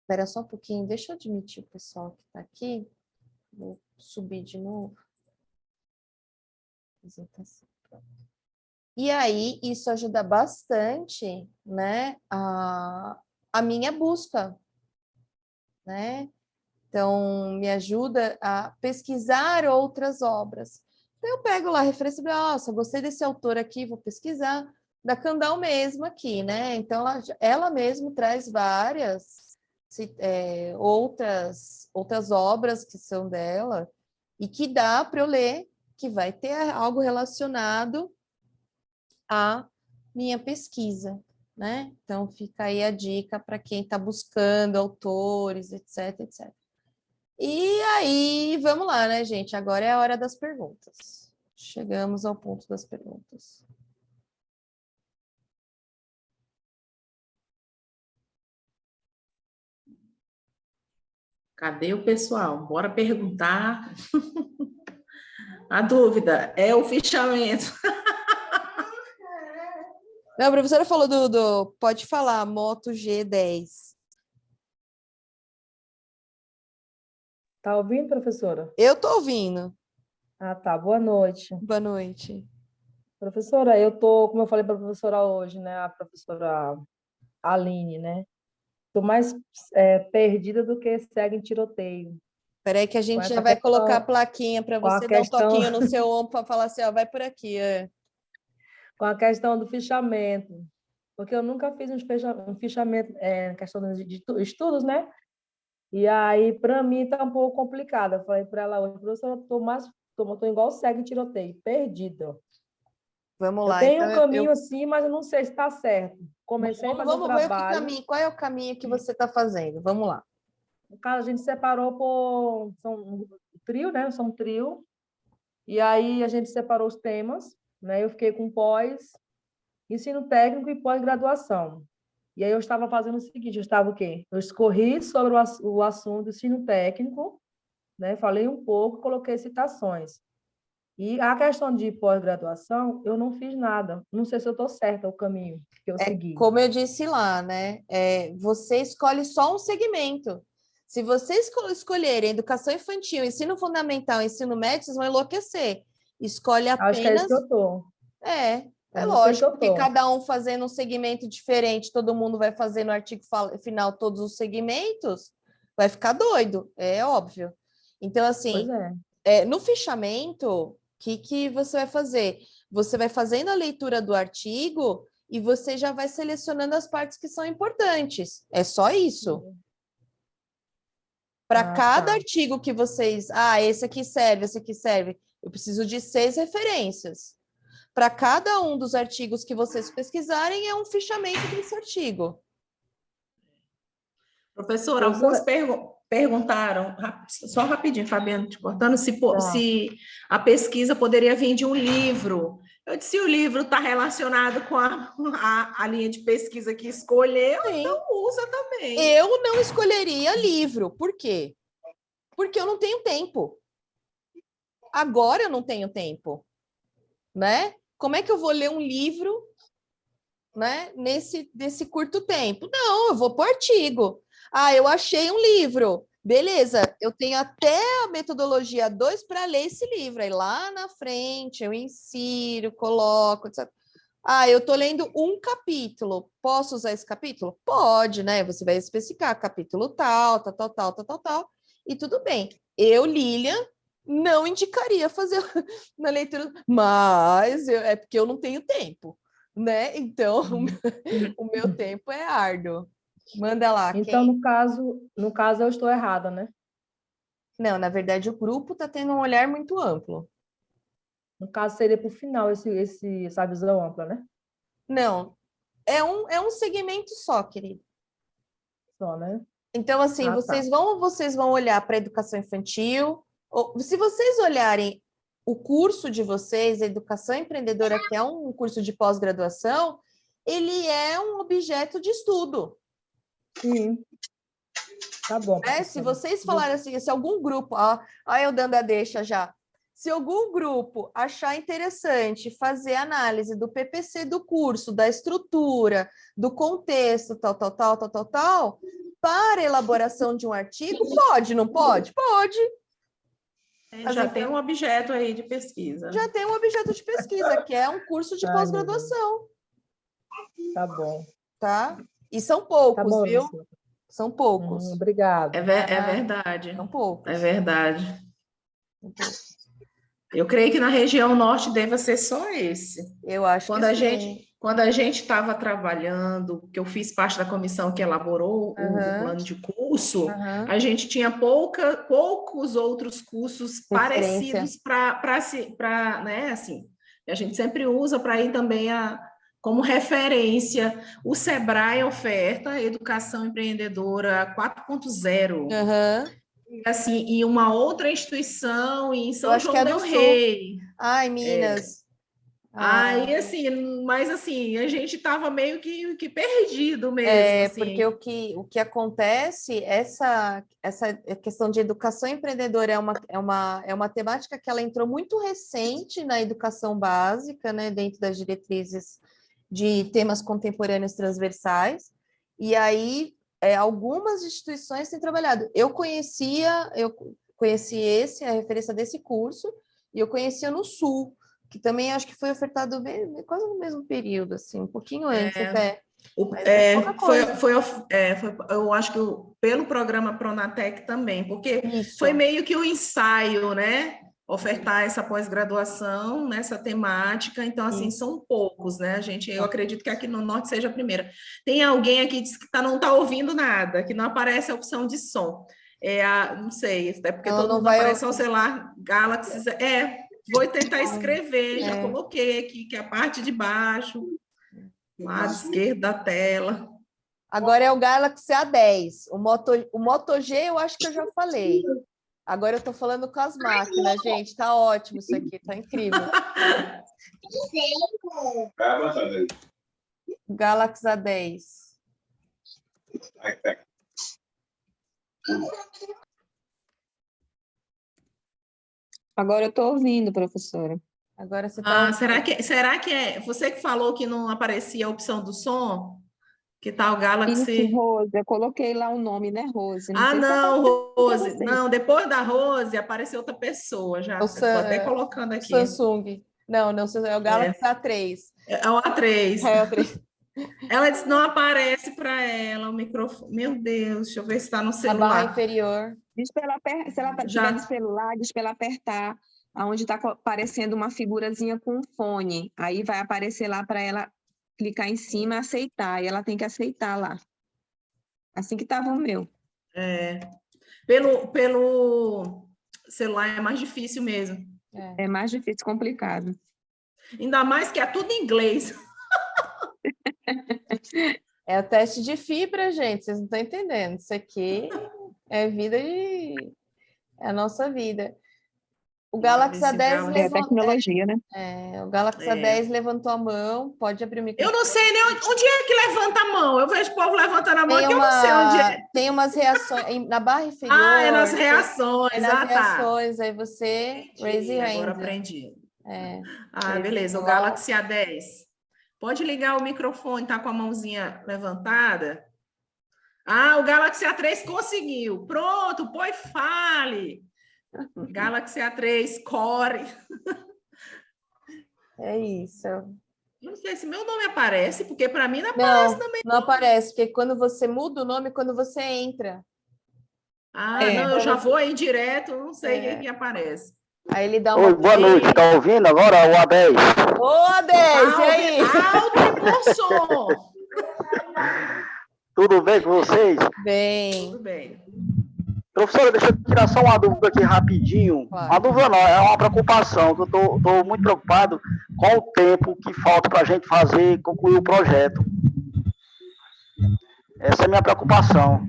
Espera só um pouquinho, deixa eu admitir o pessoal que está aqui. Vou subir de novo. Apresentação. E aí, isso ajuda bastante, né, a minha busca, né? Então, me ajuda a pesquisar outras obras. Então, eu pego lá a referência, nossa, gostei desse autor aqui, vou pesquisar, da Candal mesmo aqui, né? Então, ela mesmo traz várias outras obras que são dela e que dá para eu ler, que vai ter algo relacionado à minha pesquisa, né? Então, fica aí a dica para quem está buscando autores, etc, etc. E aí, vamos lá, né, gente? Agora é a hora das perguntas. Chegamos ao ponto das perguntas. Cadê o pessoal? Bora perguntar. A dúvida é o fichamento. Não, a professora falou pode falar, Moto G10. Tá ouvindo, professora? Eu tô ouvindo. Ah, tá. Boa noite. Boa noite. Professora, eu tô, como eu falei para a professora hoje, né? A professora Aline, né? Tô mais perdida do que segue em tiroteio. Espera aí que a Com gente já essa vai colocar a questão, plaquinha para com a você dar um questão, toquinho no seu ombro para falar assim, ó, vai por aqui. com a questão do fichamento. Porque eu nunca fiz um fichamento, questão de estudos, né? E aí, para mim, tá um pouco complicado. Eu falei para ela hoje, professora, tô igual segue em tiroteio, perdida. Vamos Eu lá, tenho então um caminho assim, mas eu não sei se está certo. Comecei a fazer um vamos ver trabalho. qual é o caminho que você está fazendo. Vamos lá. No caso, a gente separou por... São um trio, né? São um trio. E aí a gente separou os temas, né? Eu fiquei com pós, ensino técnico e pós-graduação. E aí eu estava fazendo o seguinte, eu estava o quê? Eu escorri sobre o assunto ensino técnico, né? Falei um pouco, coloquei citações. E a questão de pós-graduação, eu não fiz nada. Não sei se eu estou certa o caminho que eu segui. Como eu disse lá, né? Você escolhe só um segmento. Se vocês escolherem educação infantil, ensino fundamental, ensino médio, vocês vão enlouquecer. Escolhe Acho que é isso apenas. que eu estou. É Não sei que lógico, eu porque estou. cada um fazendo um segmento diferente, todo mundo vai fazer no artigo final todos os segmentos, vai ficar doido, é óbvio. Então, Pois assim, é. no fichamento, o que você vai fazer? Você vai fazendo a leitura do artigo e você já vai selecionando as partes que são importantes. É só isso. Para Ah, cada tá. artigo que vocês... esse aqui serve. Eu preciso de 6 referências. Para cada um dos artigos que vocês pesquisarem, é um fichamento desse artigo. Professora, alguns Professora, perguntaram, só rapidinho, Fabiano, te cortando, tá. se a pesquisa poderia vir de um livro. Eu disse, se o livro está relacionado com a linha de pesquisa que escolheu, Sim. então usa também. Eu não escolheria livro. Por quê? Porque eu não tenho tempo. Agora eu não tenho tempo, né? Como é que eu vou ler um livro, né, nesse curto tempo? Não, eu vou para o artigo. Eu achei um livro. Beleza, eu tenho até a metodologia 2 para ler esse livro. Aí lá na frente eu insiro, coloco, etc. Ah, eu estou lendo um capítulo. Posso usar esse capítulo? Pode, né? Você vai especificar capítulo tal, tal, tal, tal, tal, tal, tal, e tudo bem. Eu, Lilian, não indicaria fazer na leitura, mas é porque eu não tenho tempo, né? Então, o meu tempo é árduo. Manda lá, Então, quem? no caso eu estou errada, né? Não, na verdade, o grupo está tendo um olhar muito amplo. No caso, seria para o final essa visão ampla, né? Não, é um segmento só, querido. Só, né? Então, assim, Ah, tá. vocês vão olhar para a educação infantil. Se vocês olharem o curso de vocês, a Educação Empreendedora, que é um curso de pós-graduação, ele é um objeto de estudo. Sim. Tá bom, Né? Se professora. vocês falarem assim, se algum grupo, eu dando a deixa já, se algum grupo achar interessante fazer análise do PPC do curso, da estrutura, do contexto, tal, para elaboração de um artigo, pode, não pode? Pode. Já tem um objeto aí de pesquisa. Já tem um objeto de pesquisa, que é um curso de Ai, meu Deus. pós-graduação, Tá bom. tá? E são Tá poucos, bom, viu? professora. São poucos. Obrigada. É verdade. São poucos. É verdade. São poucos. Eu creio que na região norte deva ser só esse. Eu acho que sim. Quando a gente estava trabalhando, que eu fiz parte da comissão que elaborou o Aham, plano de curso, aham. a gente tinha poucos outros cursos Referência. parecidos para, né, assim, a gente sempre usa para ir também como referência. O Sebrae oferta Educação Empreendedora 4.0. Aham. Assim, e uma outra instituição em Eu São acho que João é do del Sul. Rei. Ai, Minas. Aí, assim, mas assim, a gente estava meio que perdido mesmo, Porque assim. o que acontece, essa questão de educação empreendedora é uma temática que ela entrou muito recente na educação básica, né, dentro das diretrizes de temas contemporâneos transversais, e aí algumas instituições têm trabalhado. Eu conheci a referência desse curso, e eu conhecia no Sul, que também acho que foi ofertado quase no mesmo período, assim, um pouquinho antes até. Mas é pouca coisa. Eu acho que pelo programa Pronatec também, porque Isso. foi meio que o ensaio, né? Ofertar essa pós-graduação nessa temática, então, assim, são poucos, né? Eu acredito que aqui no Norte seja a primeira. Tem alguém aqui que diz que não está ouvindo nada, que não aparece a opção de som. Não sei, até porque Ela todo não mundo vai aparece ao celular Galaxy. Vou tentar escrever, já É. coloquei aqui, que é a parte de baixo, lado esquerdo da tela. Agora é o Galaxy A10. O Moto G eu acho que eu já falei. Agora eu estou falando com as máquinas, gente. Tá ótimo isso aqui, tá incrível. Galaxy A10. Agora eu estou ouvindo, professora. Agora você está será que é você que falou que não aparecia a opção do som? Que tal o Galaxy? Isso, Rose, eu coloquei lá o nome, né, Rose? Não, Rose. Não, depois da Rose apareceu outra pessoa já. Estou até colocando aqui. Samsung. Não, é o Galaxy A3. É o A3. É o A3. Ela disse não aparece para ela o microfone. Meu Deus, deixa eu ver se está no celular. A barra inferior. Se ela estiver no celular, diz para ela apertar onde está aparecendo uma figurazinha com um fone. Aí vai aparecer lá para ela clicar em cima e aceitar. E ela tem que aceitar lá. Assim que estava o meu. Pelo celular é mais difícil mesmo. É mais difícil, complicado. Ainda mais que é tudo em inglês. É o teste de fibra, gente. Vocês não estão entendendo. Isso aqui é é a nossa vida. O Galaxy A10 É a tecnologia, né? o Galaxy A10 levantou a mão, pode abrir o microfone. Eu não sei nem onde é que levanta a mão. Eu vejo o povo levantando a mão, que eu não sei onde é. Tem umas reações na barra inferior. É nas reações. É nas reações, aí você raise hand. Agora aprendi. Beleza. Beleza. O Galaxy A10. Pode ligar o microfone, tá com a mãozinha levantada. Ah, o Galaxy A3 conseguiu. Pronto, põe fale. Galaxy A3 Core. É isso. Não sei se meu nome aparece, porque para mim não aparece também. Não aparece, porque quando você muda o nome, quando você entra. Ah, não, eu já vou aí direto, não sei o que aparece. Aí ele dá uma... Oi, boa noite, tá ouvindo agora o A10? Ô, A10, e aí? Alto e bom som! Tudo bem com vocês? Bem. Tudo bem. Professora, deixa eu tirar só uma dúvida aqui rapidinho. Claro. Uma dúvida não, é uma preocupação, que eu tô muito preocupado com o tempo que falta para a gente concluir o projeto. Essa é a minha preocupação.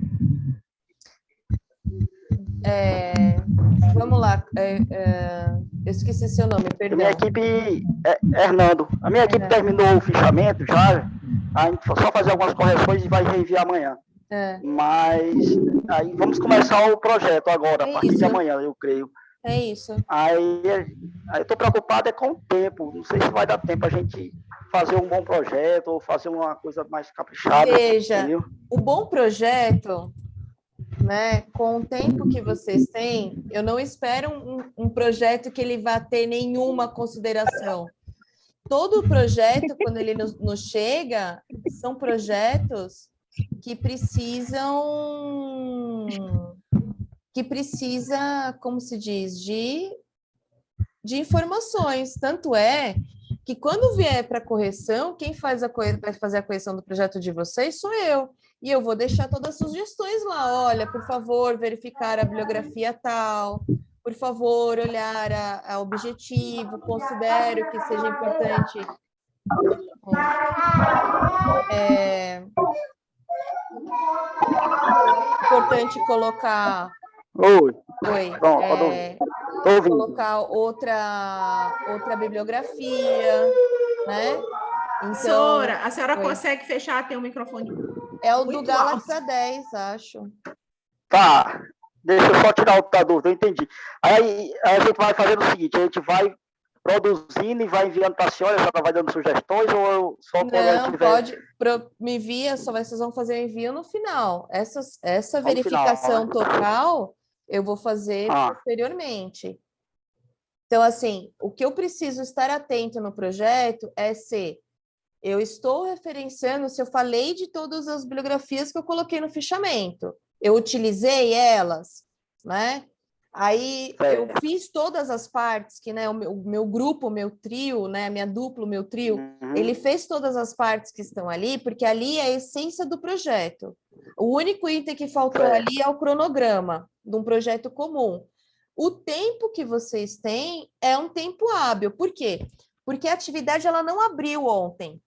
Vamos lá. Eu esqueci seu nome, perdão. Minha equipe, Hernando, a minha equipe terminou o fichamento já, a gente só fazer algumas correções e vai reenviar amanhã. Mas aí vamos começar o projeto agora, a partir de amanhã, eu creio. É isso. Aí eu estou preocupado com o tempo. Não sei se vai dar tempo a gente fazer um bom projeto ou fazer uma coisa mais caprichada. Veja, entendeu? o bom projeto, né, com o tempo que vocês têm, eu não espero um projeto que ele vá ter nenhuma consideração. Todo projeto, quando ele nos chega, são projetos que precisa, como se diz, de informações. Tanto é que quando vier para correção, quem vai fazer a correção do projeto de vocês sou eu. E eu vou deixar todas as sugestões lá. Olha, por favor, verificar a bibliografia tal. Por favor, olhar a objetivo. Considero que seja importante... importante colocar... Oi. Bom, ouvindo. Colocar outra bibliografia, né? Então, Sora, a senhora consegue fechar, tem um microfone? É o do Galaxy A10, acho. Tá, deixa eu só tirar outra dúvida, eu entendi. Aí a gente vai fazendo o seguinte, a gente vai produzindo e vai enviando para a senhora vai dando sugestões ou só quando Não, tiver... me envia, vocês vão fazer o envio no final. Essa verificação total eu vou fazer posteriormente. Então, assim, o que eu preciso estar atento no projeto é se eu estou referenciando, se eu falei de todas as bibliografias que eu coloquei no fichamento, eu utilizei elas, né? Aí eu fiz todas as partes que, né, o meu grupo, o meu trio, né, a minha dupla, o meu trio, ele fez todas as partes que estão ali, porque ali é a essência do projeto. O único item que faltou ali é o cronograma de um projeto comum. O tempo que vocês têm é um tempo hábil. Por quê? Porque a atividade ela não abriu ontem.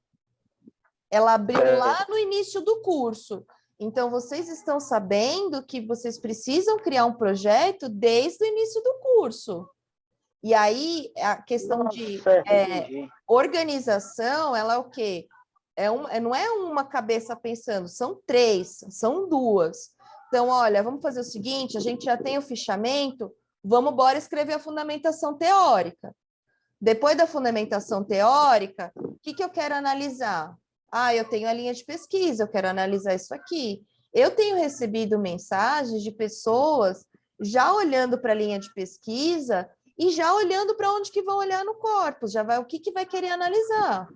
Ela abriu lá no início do curso. Então, vocês estão sabendo que vocês precisam criar um projeto desde o início do curso. E aí, a questão de organização, ela é o quê? Não é uma cabeça pensando, são 3, são 2. Então, olha, vamos fazer o seguinte, a gente já tem o fichamento, vamos embora escrever a fundamentação teórica. Depois da fundamentação teórica, o que eu quero analisar? Eu tenho a linha de pesquisa, eu quero analisar isso aqui. Eu tenho recebido mensagens de pessoas já olhando para a linha de pesquisa e já olhando para onde que vão olhar no corpus, já vai o que vai querer analisar.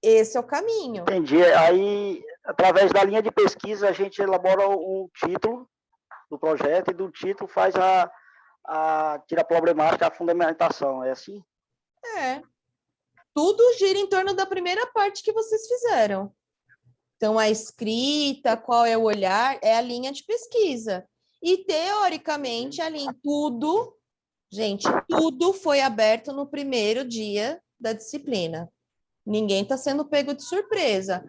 Esse é o caminho. Entendi. Aí, através da linha de pesquisa, a gente elabora um título do projeto e do título faz tira a problemática, a fundamentação. É assim? Tudo gira em torno da primeira parte que vocês fizeram. Então, a escrita, qual é o olhar, é a linha de pesquisa. E, teoricamente, tudo foi aberto no primeiro dia da disciplina. Ninguém está sendo pego de surpresa.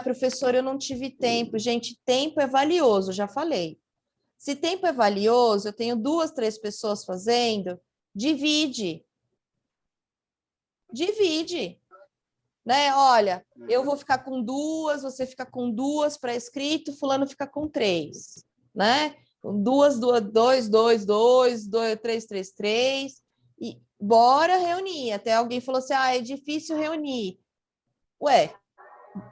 Professor, eu não tive tempo. Gente, tempo é valioso, já falei. Se tempo é valioso, eu tenho 2, 3 pessoas fazendo, divide. Né? Olha, eu vou ficar com 2, você fica com 2 para escrito, fulano fica com 3, né? 2, 2, 2, 2, 3, 3, 3, e bora reunir. Até alguém falou assim, é difícil reunir.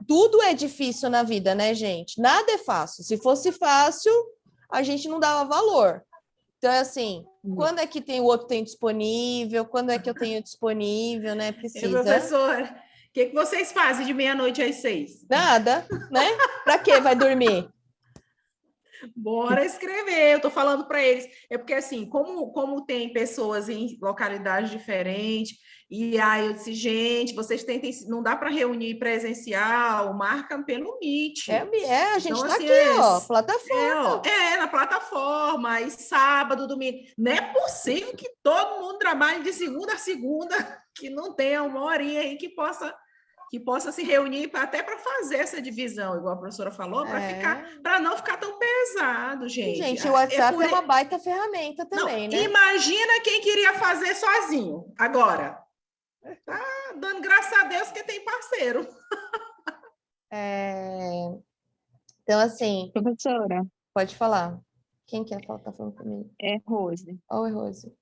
tudo é difícil na vida, né, gente? Nada é fácil. Se fosse fácil, a gente não dava valor. Então, é assim, quando é que tem o outro tem disponível? Quando é que eu tenho disponível, né? Precisa. Professor, o que vocês fazem de meia-noite às 6? Nada, né? Para quê? Vai dormir? Bora escrever, eu estou falando para eles. É porque, assim, como tem pessoas em localidades diferentes, e aí eu disse, gente, vocês tentem, não dá para reunir presencial, marcam pelo Meet. A gente está então, aqui, ó, plataforma. Na plataforma, aí sábado, domingo. Não é possível que todo mundo trabalhe de segunda a segunda, que não tenha uma horinha aí que possa se reunir até para fazer essa divisão, igual a professora falou, para não ficar tão pesado, gente. Gente, o WhatsApp é uma baita ferramenta também, né? Imagina quem queria fazer sozinho agora. Tá dando graças a Deus que tem parceiro. Então, assim... Professora. Pode falar. Quem quer falar? Tá falando comigo? É Rose. Oi, Rose.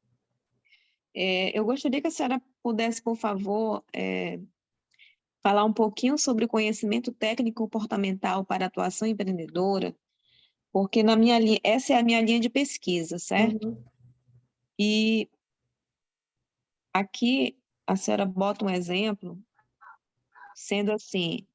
Eu gostaria que a senhora pudesse, por favor, falar um pouquinho sobre o conhecimento técnico comportamental para atuação empreendedora, porque essa é a minha linha de pesquisa, certo? Uhum. E aqui a senhora bota um exemplo, sendo assim,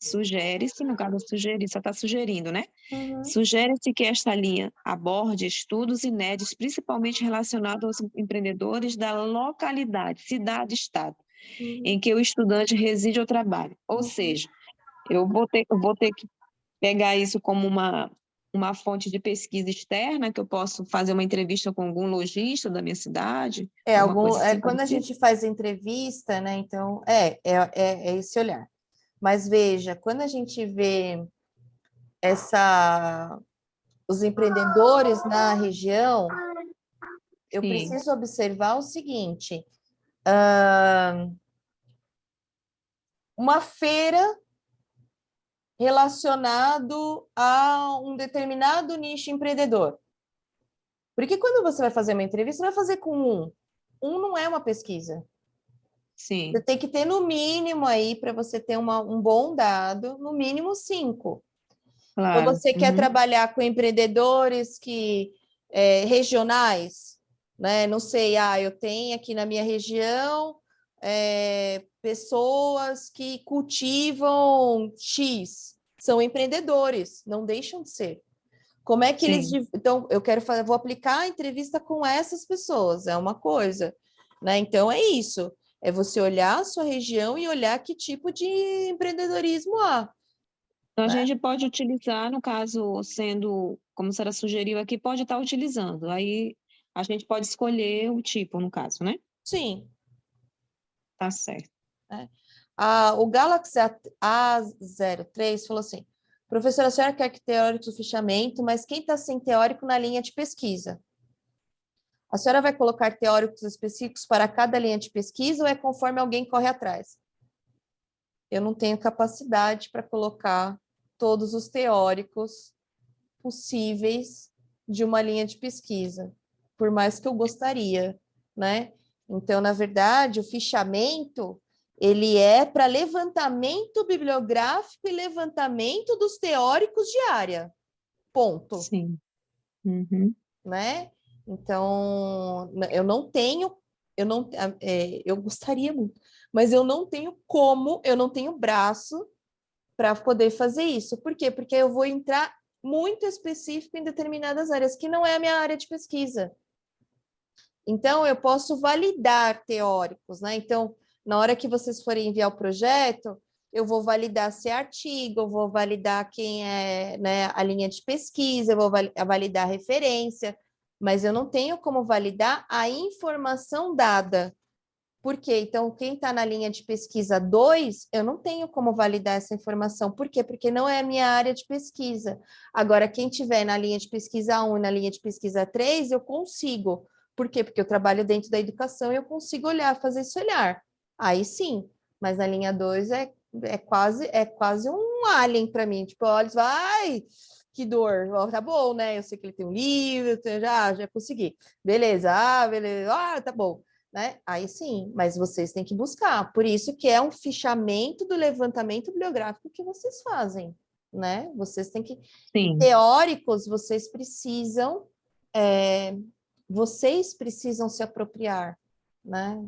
sugere-se, no caso sugerir, só está sugerindo, né? Uhum. Sugere-se que esta linha aborde estudos inéditos, principalmente relacionados aos empreendedores da localidade, cidade, estado, em que o estudante reside ou trabalha. Ou seja, eu vou ter que pegar isso como uma fonte de pesquisa externa, que eu posso fazer uma entrevista com algum lojista da minha cidade. Quando a gente faz entrevista, né? Então, é esse olhar. Mas veja, quando a gente vê os empreendedores na região, eu preciso observar o seguinte: uma feira relacionado a um determinado nicho empreendedor. Porque quando você vai fazer uma entrevista, você vai fazer com um. Um não é uma pesquisa. Sim. Você tem que ter no mínimo aí, para você ter um bom dado, no mínimo 5. Claro. Então, você quer trabalhar com empreendedores regionais, né? Não sei, eu tenho aqui na minha região pessoas que cultivam X, são empreendedores, não deixam de ser. Como é que eles... Então, vou aplicar a entrevista com essas pessoas, é uma coisa, né? Então, é isso, é você olhar a sua região e olhar que tipo de empreendedorismo há. Então, a gente pode utilizar, no caso, sendo, como a senhora sugeriu aqui, pode estar utilizando. Aí, a gente pode escolher o tipo, no caso, né? Sim. Tá certo. O Galaxy A03 falou assim: professora, a senhora quer que teóricos o fichamento, mas quem está sem teórico na linha de pesquisa? A senhora vai colocar teóricos específicos para cada linha de pesquisa ou é conforme alguém corre atrás? Eu não tenho capacidade para colocar todos os teóricos possíveis de uma linha de pesquisa, por mais que eu gostaria, né? Então, na verdade, o fichamento, ele é para levantamento bibliográfico e levantamento dos teóricos de área. Ponto. Sim. Uhum. Né? Então, eu gostaria muito, mas eu não tenho braço para poder fazer isso. Por quê? Porque eu vou entrar muito específico em determinadas áreas, que não é a minha área de pesquisa. Então, eu posso validar teóricos, né? Então, na hora que vocês forem enviar o projeto, eu vou validar se é artigo, eu vou validar quem é, né, a linha de pesquisa, eu vou validar a referência, mas eu não tenho como validar a informação dada. Por quê? Então, quem está na linha de pesquisa 2, eu não tenho como validar essa informação. Por quê? Porque não é a minha área de pesquisa. Agora, quem tiver na linha de pesquisa 1 e na linha de pesquisa 3, eu consigo. Por quê? Porque eu trabalho dentro da educação e eu consigo olhar, fazer esse olhar. Aí sim, mas na linha 2 é quase um alien para mim. Tipo, olha, vai, que dor. Tá bom, né? Eu sei que ele tem um livro, já consegui. Beleza, beleza. Tá bom. né? Aí sim, mas vocês têm que buscar. Por isso que é um fichamento do levantamento bibliográfico que vocês fazem, né? Vocês têm que... Sim. Teóricos, vocês precisam se apropriar, né?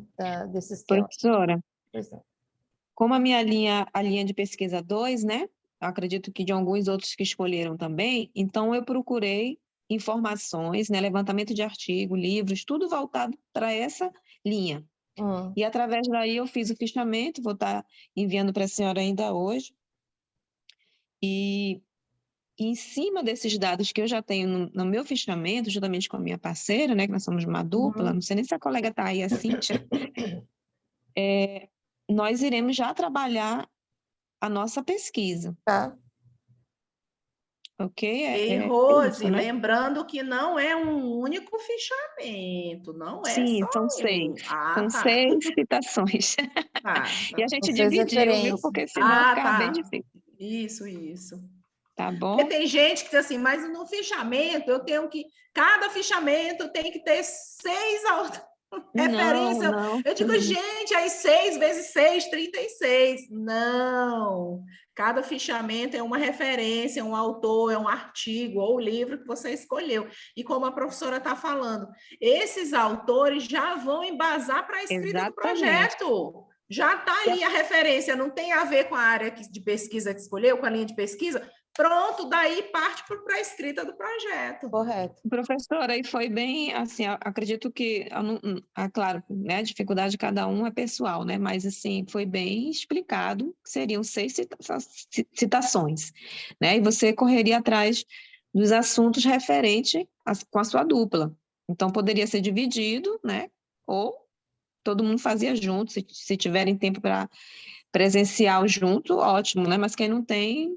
Desses teóricos. Professora, Pois é. como a linha de pesquisa 2, né? Eu acredito que de alguns outros que escolheram também, então eu procurei informações, né? Levantamento de artigo, livros, tudo voltado para essa linha. E através daí eu fiz o fichamento, vou estar enviando para a senhora ainda hoje. E em cima desses dados que eu já tenho no meu fichamento, juntamente com a minha parceira, né? Que nós somos uma dupla, não sei nem se a colega está aí, a Cíntia, nós iremos já trabalhar a nossa pesquisa. Tá. Ok? E Rose, isso, né? lembrando que não é um único fichamento, não é Sim, só são um. 6. Ah, São tá. 6 citações. Tá. E a gente Vocês dividiu, viu? referências. Porque senão ficava bem Tá. difícil. Isso. Tá bom? Porque tem gente que diz assim, mas no fichamento eu tenho que... Cada fichamento tem que ter 6 referências. Não. Eu digo, gente, aí 6 vezes 6, 36. Não. Cada fichamento é uma referência, é um autor, é um artigo ou livro que você escolheu. E como a professora está falando, esses autores já vão embasar para a escrita do projeto. Já está ali a referência, não tem a ver com a área de pesquisa que escolheu, com a linha de pesquisa. Pronto, daí parte para a escrita do projeto. Correto. Professora, e foi bem, assim, acredito que, claro, né, a dificuldade de cada um é pessoal, né, mas, assim, foi bem explicado que seriam 6 citações, né, e você correria atrás dos assuntos referentes com a sua dupla. Então, poderia ser dividido, né, ou todo mundo fazia junto, se tiverem tempo para presencial junto, ótimo, né, mas quem não tem...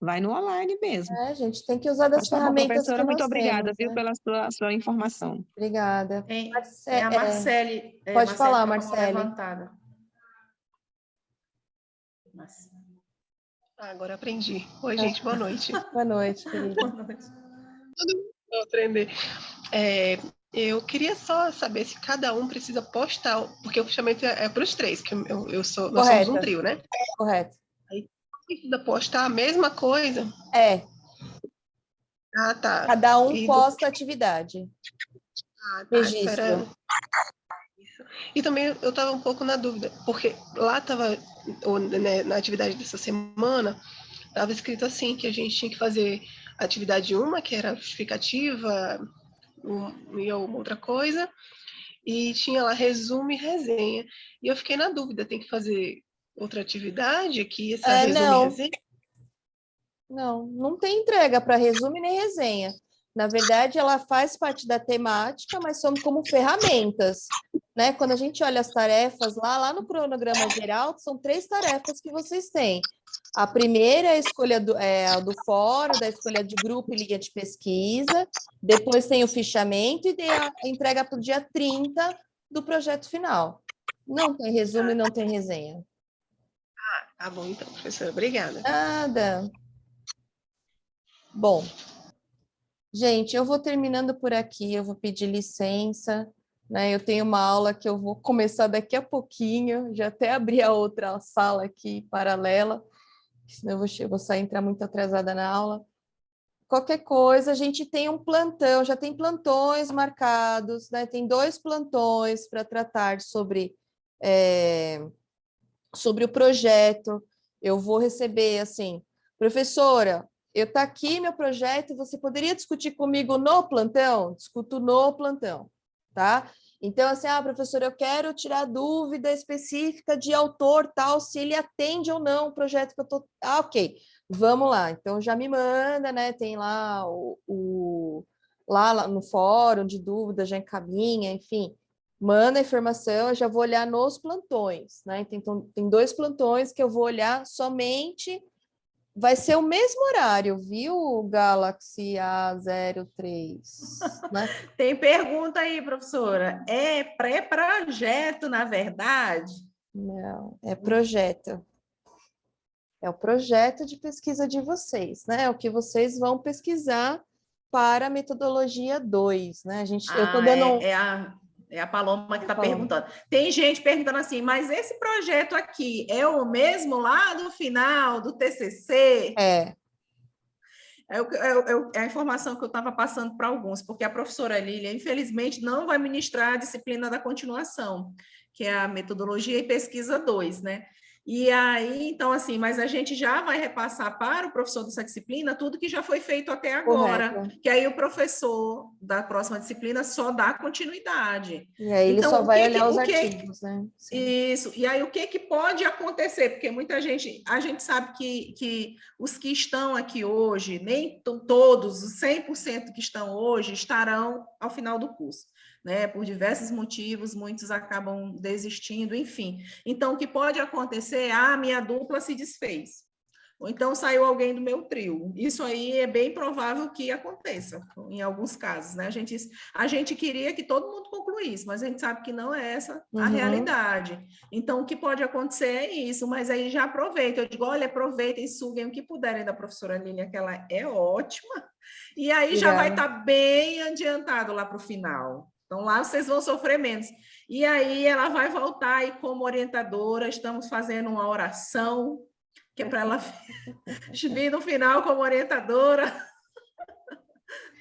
vai no online mesmo. A gente tem que usar das ferramentas professora, que muito nós obrigada, temos, viu, né? pela sua informação. Obrigada. A Marcele. Pode falar, Marcele. Marcele. Agora aprendi. Oi, gente, boa noite. Boa noite, querida. Boa noite. Vou aprender. Eu queria só saber se cada um precisa postar, porque o fichamento é para os 3, que nós somos um trio, né? Correto. Aí precisa postar a mesma coisa? Ah, tá. Cada um posta atividade. Tá. Registro. E também eu estava um pouco na dúvida, porque lá estava, né, na atividade dessa semana, estava escrito assim, que a gente tinha que fazer a atividade 1, que era justificativa, e uma outra coisa, e tinha lá resumo e resenha. E eu fiquei na dúvida, tem que fazer outra atividade que essa resumo e resenha? Não tem entrega para resumo nem resenha. Na verdade, ela faz parte da temática, mas são como ferramentas, né? Quando a gente olha as tarefas lá no cronograma geral, são 3 tarefas que vocês têm. A primeira é a escolha do fórum, da escolha de grupo e linha de pesquisa, depois tem o fichamento e a entrega para o dia 30 do projeto final. Não tem resumo e não tem resenha. Tá bom, então, professora, obrigada. Nada. Bom, gente, eu vou terminando por aqui, eu vou pedir licença, né? Eu tenho uma aula que eu vou começar daqui a pouquinho, já até abri a outra sala aqui paralela, senão eu vou entrar muito atrasada na aula. Qualquer coisa, a gente tem um plantão, já tem plantões marcados, né? Tem 2 plantões para tratar sobre o projeto. Eu vou receber, assim, professora, tá aqui meu projeto, você poderia discutir comigo no plantão? Discuto no plantão, tá? Então, assim, professora, eu quero tirar dúvida específica de autor, tal, se ele atende ou não o projeto que eu tô... ok, vamos lá. Então, já me manda, né? Tem lá lá no fórum de dúvida, já encaminha, enfim. Manda a informação, eu já vou olhar nos plantões, né? Então, tem 2 plantões que eu vou olhar somente... Vai ser o mesmo horário, viu, Galaxy A03? Né? Tem pergunta aí, professora. É pré-projeto, na verdade? Não, é projeto. É o projeto de pesquisa de vocês, né? É o que vocês vão pesquisar para a metodologia 2, né? Eu estou dando É a Paloma que está perguntando. Tem gente perguntando assim, mas esse projeto aqui é o mesmo lá do final do TCC? É a informação que eu estava passando para alguns, porque a professora Lília, infelizmente, não vai ministrar a disciplina da continuação, que é a metodologia e pesquisa 2, né? E aí, então, assim, mas a gente já vai repassar para o professor dessa disciplina tudo que já foi feito até agora, correto. que aí o professor da próxima disciplina só dá continuidade. E aí ele então, só vai olhar os artigos, né? Sim. Isso. E aí o que pode acontecer? Porque muita gente, a gente sabe que os que estão aqui hoje, nem todos, os 100% que estão hoje, estarão ao final do curso. Né, por diversos motivos, muitos acabam desistindo, enfim. Então, o que pode acontecer é, a minha dupla se desfez, ou então saiu alguém do meu trio. Isso aí é bem provável que aconteça, em alguns casos, né? A gente queria que todo mundo concluísse, mas a gente sabe que não é essa a realidade. Então, o que pode acontecer é isso, mas aí já aproveita. Eu digo, olha, aproveitem e suguem o que puderem da professora Lília, que ela é ótima, e aí já vai estar bem adiantado lá para o final. Então, lá vocês vão sofrer menos. E aí ela vai voltar e, como orientadora, estamos fazendo uma oração, que é para ela vir no final como orientadora.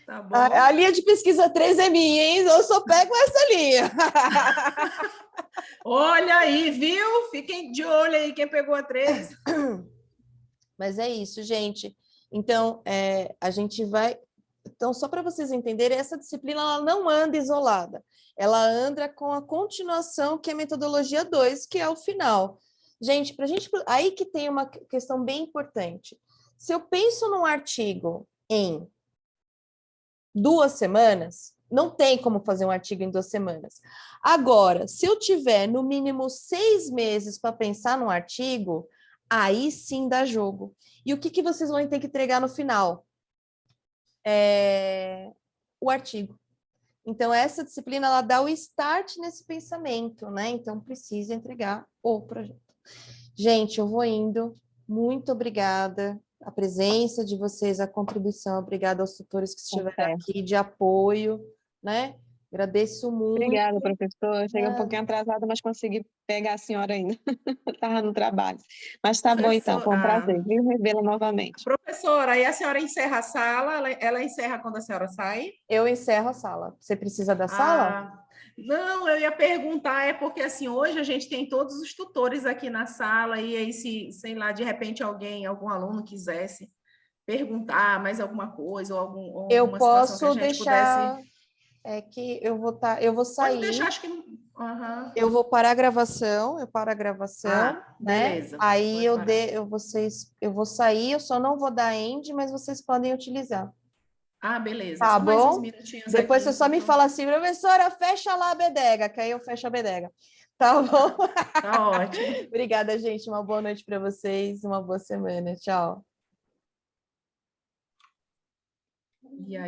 Tá bom? A linha de pesquisa 3 é minha, hein? Eu só pego essa linha. Olha aí, viu? Fiquem de olho aí quem pegou a 3. Mas é isso, gente. Então, a gente vai... Então, só para vocês entenderem, essa disciplina ela não anda isolada. Ela anda com a continuação, que é a metodologia 2, que é o final. Gente, aí que tem uma questão bem importante. Se eu penso num artigo em 2 semanas, não tem como fazer um artigo em 2 semanas. Agora, se eu tiver no mínimo 6 meses para pensar num artigo, aí sim dá jogo. E o que vocês vão ter que entregar no final? O artigo. Então, essa disciplina, ela dá o start nesse pensamento, né? Então, precisa entregar o projeto. Gente, eu vou indo. Muito obrigada. A presença de vocês, a contribuição. Obrigada aos tutores que estiveram aqui, de apoio, né? Agradeço muito. Obrigada, professor. Cheguei um pouquinho atrasada, mas consegui pegar a senhora ainda. Estava no trabalho. Mas tá bom, então. Foi um prazer. Vim revê-la novamente. Professora, aí a senhora encerra a sala? Ela encerra quando a senhora sai? Eu encerro a sala. Você precisa da sala? Não, eu ia perguntar, é porque assim, hoje a gente tem todos os tutores aqui na sala, e aí, se, sei lá, de repente algum aluno quisesse perguntar mais alguma coisa, ou alguma eu posso situação que a gente deixar... pudesse... eu vou sair. Pode deixar, acho que... Eu vou parar a gravação, né? Beleza. Aí eu vou sair, eu só não vou dar end, mas vocês podem utilizar. Beleza. Tá só bom? mais uns minutinhos Depois aqui, você só me fala assim, professora, fecha lá a bodega, que aí eu fecho a bodega. Tá bom? Tá ótimo. Obrigada, gente. Uma boa noite para vocês, uma boa semana. Tchau. E aí?